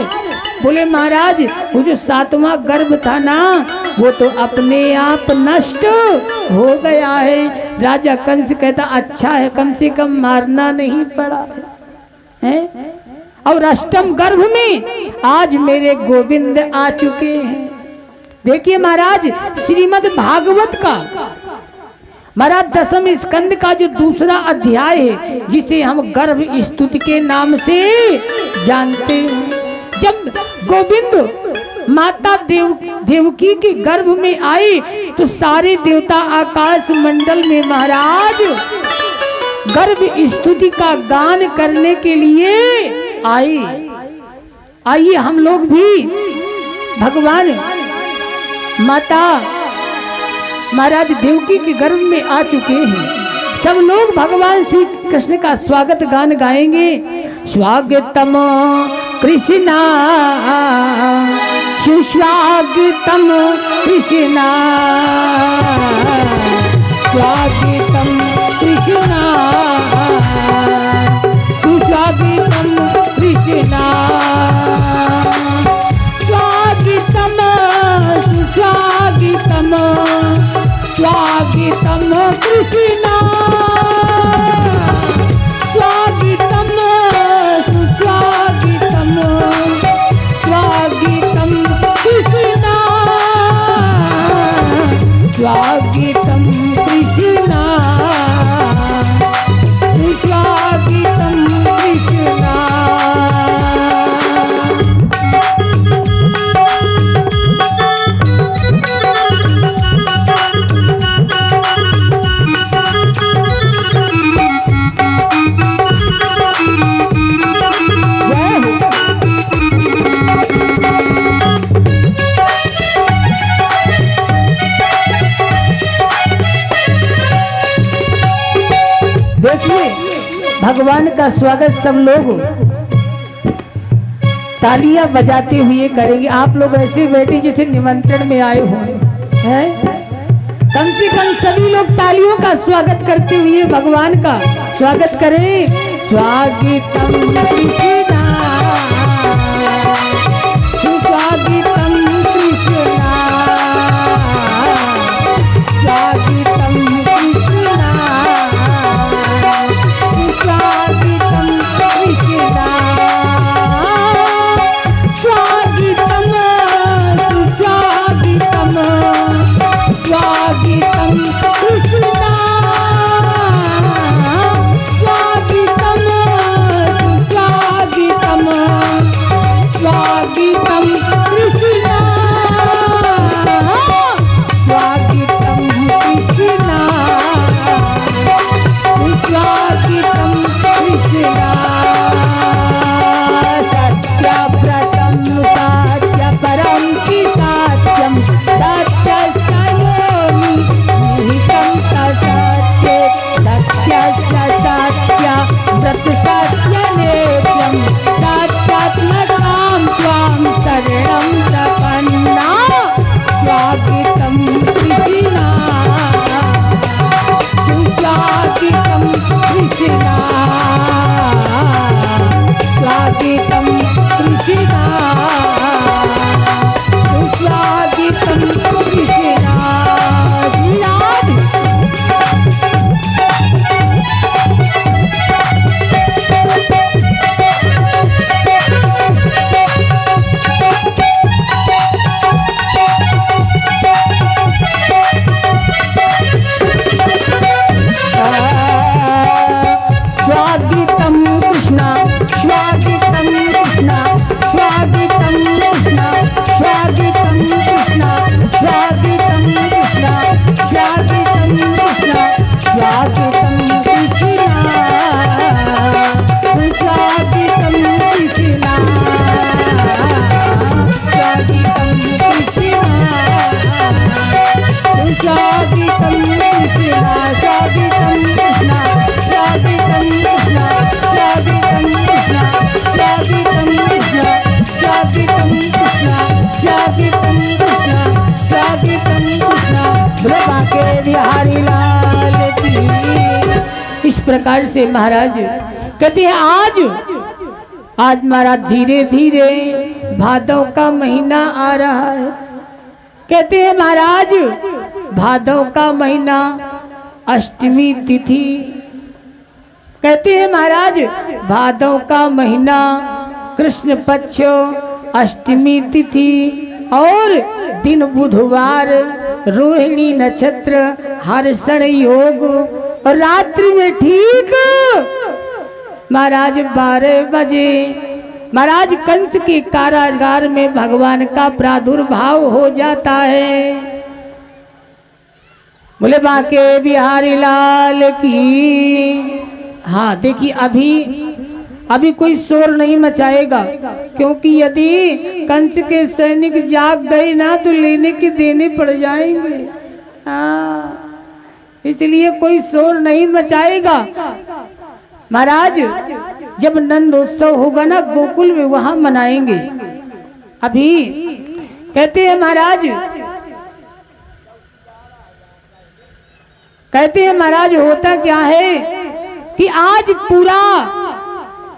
बोले महाराज वो जो 7वां गर्भ था ना वो तो अपने आप नष्ट हो गया है। राजा कंस कहता अच्छा है, कम से कम मारना नहीं पड़ा है। और 8वां गर्भ में आज मेरे गोविंद आ चुके हैं। देखिए महाराज श्रीमद् भागवत का महाराज 10वें स्कंद का जो दूसरा अध्याय है जिसे हम गर्भ स्तुति के नाम से जानते हैं। जब गोविंद माता देवकी के गर्भ में आए तो सारे देवता आकाश मंडल में महाराज गर्भ स्तुति का गान करने के लिए आए। आइए हम लोग भी भगवान माता महाराज देवकी के गर्भ में आ चुके हैं। सब लोग भगवान श्री कृष्ण का स्वागत गान गाएंगे। स्वागतम कृष्णा सुस्वागतम कृष्णा, स्वागतम कृष्णा सुस्वागतम कृष्णा, स्वागतम सुस्वागतम स्वागतम कृष्णा, स्वागतम सुस्वागतम स्वागतम कृष्णा, स्वागतम कृष्णा सुस्वागतम कृष्णा। भगवान का स्वागत सब लोग तालियां बजाते हुए करेंगे। आप लोग ऐसे बैठे जैसे निमंत्रण में आए हो हैं। कम से कम सभी लोग तालियों का स्वागत करते हुए भगवान का स्वागत करें। स्वागतम कृष्णा स्वागतम कृष्णा, स्वागतम कृष्णा स्वागतम कृष्णा, स्वागतम सुस्वागतम स्वागतम कृष्णा, स्वागतम सुस्वागतम प्रकार से महाराज कहते हैं आज महाराज धीरे धीरे भादव का महीना आ रहा है। कहते हैं महाराज भादव का महीना अष्टमी तिथि, कहते हैं महाराज भादव का महीना कृष्ण पक्ष अष्टमी तिथि और दिन बुधवार, रोहिणी नक्षत्र, हर्षण योग और रात्रि में ठीक महाराज 12 बजे महाराज कंस के कारागार में भगवान का प्रादुर्भाव हो जाता है। बोले बांके बिहारी लाल की। हाँ देखिए अभी कोई शोर नहीं मचाएगा, क्योंकि यदि कंस के सैनिक जाग गए ना तो लेने के देने पड़ जाएंगे। हाँ इसलिए कोई शोर नहीं मचाएगा। महाराज जब नंदोत्सव होगा ना गोकुल में वहां मनाएंगे। अभी कहते हैं महाराज होता क्या है कि आज पूरा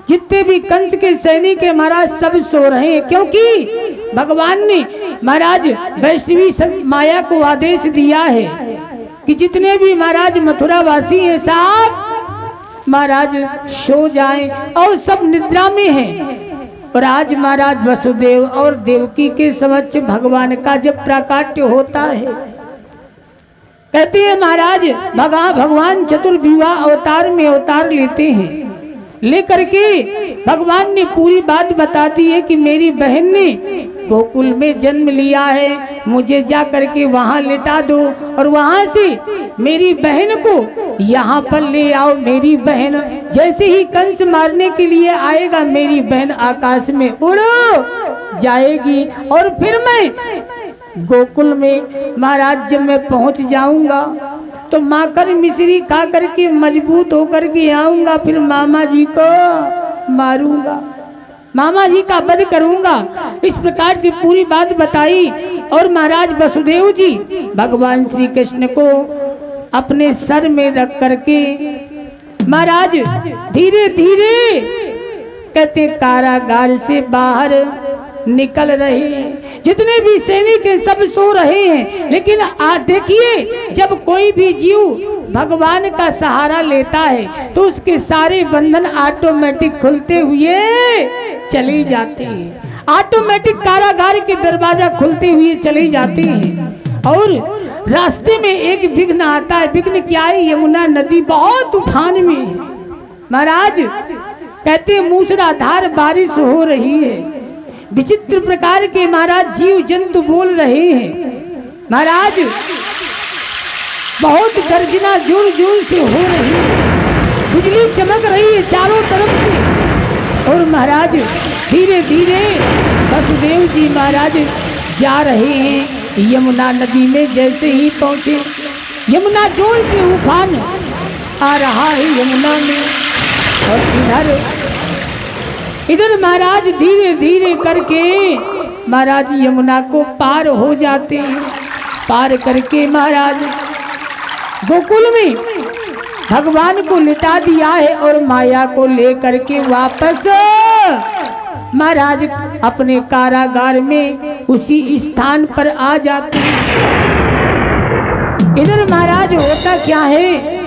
जितने भी कंस के सैनिक है महाराज सब सो रहे हैं, क्योंकि भगवान ने महाराज वैष्णवी माया को आदेश दिया है कि जितने भी महाराज मथुरा वासी हैं सब महाराज सो जाएं और सब निद्रा में हैं। और आज महाराज वसुदेव और देवकी के समक्ष भगवान का जब प्राकट्य होता है, कहते हैं महाराज भगवान चतुर्विवाह अवतार में अवतार लेते हैं। लेकर के भगवान ने पूरी बात बता दी है कि मेरी बहन ने गोकुल में जन्म लिया है, मुझे जा करके वहां लिटा दो और वहां से मेरी बहन को यहाँ पर ले आओ। मेरी बहन जैसे ही कंस मारने के लिए आएगा मेरी बहन आकाश में उड़ जाएगी और फिर मैं गोकुल में महाराज जब मैं पहुंच जाऊंगा तो माकर मिश्री खा करके मजबूत होकर के आऊंगा, फिर मामा जी को मारूंगा, मामा जी का वध करूंगा। इस प्रकार से पूरी बात बताई और महाराज वसुदेव जी भगवान श्री कृष्ण को अपने सर में रख करके महाराज धीरे धीरे कहते कारागार से बाहर निकल रहे हैं। जितने भी सैनिक हैं सब सो रहे हैं, लेकिन देखिए जब कोई भी जीव भगवान का सहारा लेता है तो उसके सारे बंधन ऑटोमेटिक खुलते हुए चले जाते हैं। ऑटोमेटिक कारागार के दरवाजा खुलते हुए चले जाते हैं। और रास्ते में एक विघ्न आता है। विघ्न क्या है? यमुना नदी बहुत उफान में है। महाराज कहते मूसलाधार बारिश हो रही है, विचित्र प्रकार के महाराज जीव जंतु बोल रहे हैं। महाराज बहुत गर्जना जोर जोर से हो रही है, बिजली चमक रही है चारों तरफ से। और महाराज धीरे धीरे वसुदेव जी महाराज जा रहे हैं यमुना नदी में। जैसे ही पहुंचे यमुना जोर से उफान आ रहा है यमुना में, और इधर महाराज धीरे धीरे करके महाराज यमुना को पार हो जाते हैं। पार करके महाराज गोकुल में भगवान को लिटा दिया है और माया को लेकर के वापस महाराज अपने कारागार में उसी स्थान पर आ जाते हैं। इधर महाराज होता क्या है,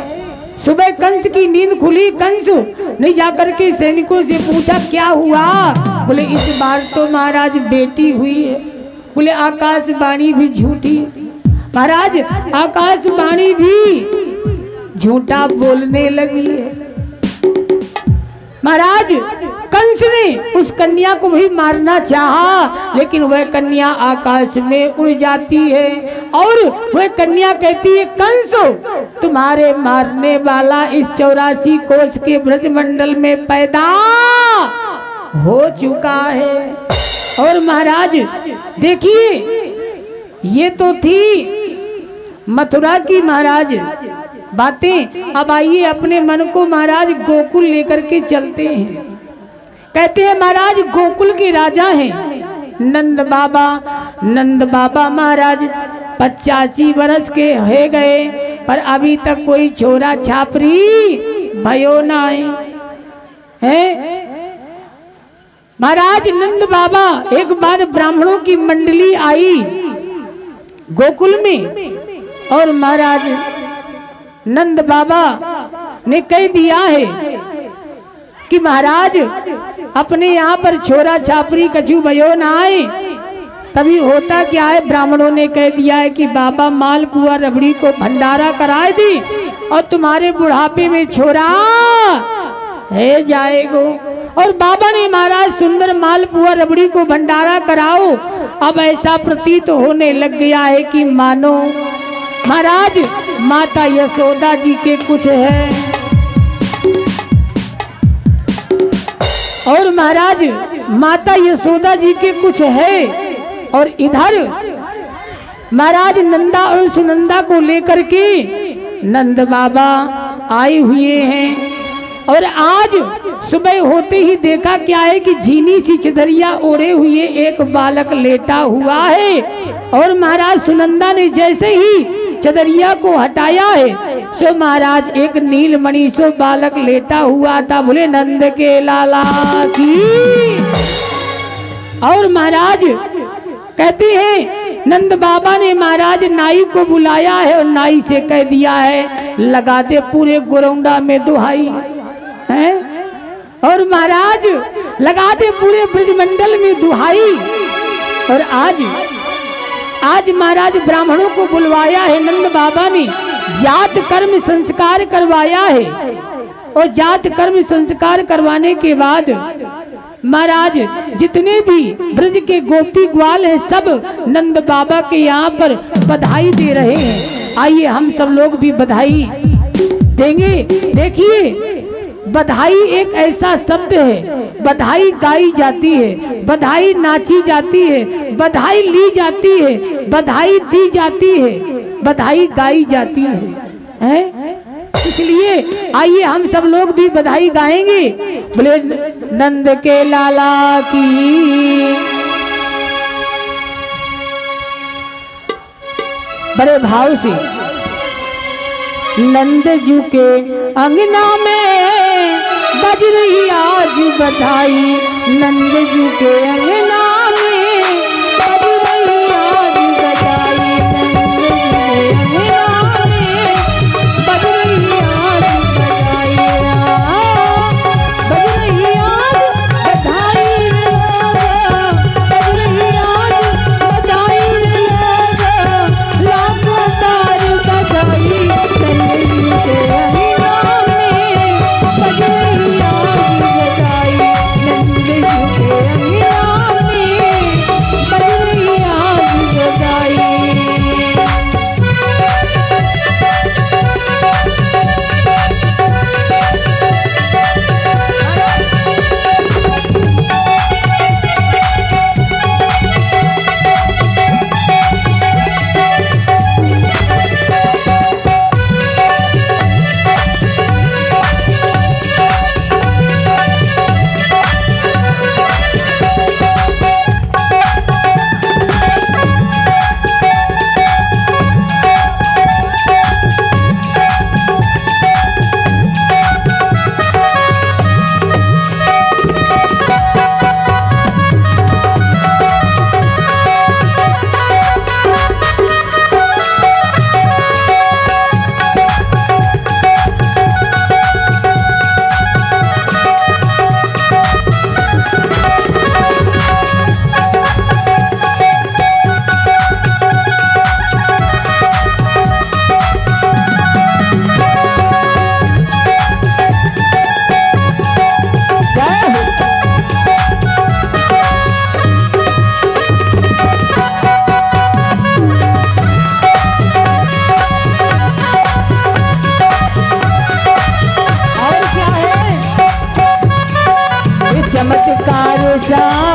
सुबह कंस की नींद खुली। कंस ने जाकर के सैनिकों से पूछा क्या हुआ? बोले इस बार तो महाराज बेटी हुई है। बोले आकाशवाणी भी झूठी। महाराज आकाशवाणी भी झूठा बोलने लगी है। महाराज कंस ने उस कन्या को भी मारना चाहा, लेकिन वह कन्या आकाश में उड़ जाती है और वह कन्या कहती है कंस तुम्हारे मारने वाला इस 84 कोस के ब्रजमंडल में पैदा हो चुका है। और महाराज देखिए ये तो थी मथुरा की महाराज बातें। अब आइए अपने मन को महाराज गोकुल लेकर के चलते हैं। कहते हैं महाराज गोकुल के राजा हैं नंद बाबा। नंद बाबा महाराज 85 वर्ष के हो गए, पर अभी तक कोई छोरा छापरी भयो नाय है। महाराज नंद बाबा एक बार ब्राह्मणों की मंडली आई गोकुल में, और महाराज नंद बाबा ने कह दिया है कि महाराज अपने यहाँ पर छोरा छापरी कछु भयो ना आए। तभी होता क्या है, ब्राह्मणों ने कह दिया है कि बाबा मालपुआ रबड़ी को भंडारा कराए दी और तुम्हारे बुढ़ापे में छोरा है जाएगो। और बाबा ने महाराज सुंदर मालपुआ रबड़ी को भंडारा कराओ। अब ऐसा प्रतीत होने लग गया है कि मानो महाराज माता यशोदा जी के कुछ है, और महाराज माता यशोदा जी के कुछ है, और इधर महाराज नंदा और सुनंदा को लेकर के नंद बाबा आए हुए हैं। और आज सुबह होते ही देखा क्या है कि झीनी सी चदरिया ओढ़े हुए एक बालक लेटा हुआ है, और महाराज सुनंदा ने जैसे ही चदरिया को हटाया है सो महाराज एक नीलमणि सो बालक लेटा हुआ था। बोले नंद के लाला की। और महाराज कहते हैं नंद बाबा ने महाराज नाई को बुलाया है और नाई से कह दिया है लगा दे पूरे गोरौंडा में दुहाई है, और महाराज लगा दे पूरे ब्रजमंडल में दुहाई। और आज महाराज ब्राह्मणों को बुलवाया है नंद बाबा ने, जात कर्म संस्कार करवाया है, और जात कर्म संस्कार करवाने के बाद महाराज जितने भी ब्रज के गोपी ग्वाल हैं सब नंद बाबा के यहाँ पर बधाई दे रहे हैं। आइए हम सब लोग भी बधाई देंगे। देखिए बधाई एक ऐसा शब्द है, बधाई गाई जाती है, बधाई नाची जाती है, बधाई ली जाती है, बधाई दी जाती है, बधाई गाई जाती है? इसलिए आइए हम सब लोग भी बधाई गाएंगे। बोले नंद के लाला की। बड़े भाव से नंद जी के अंगना में बज रही आज बधाई, नंद जी के अंगना में बज रही आज बधाई, नंद जी के अंगना में बज रही आज बधाई, बज रही आज बधाई, बज रही आज बधाई, लाखों तार बधाई, नंद जी के अंगना में बज रही आज बधाई, नंद जी के अंगना में बज रही आज बधाई। चमत्कार सा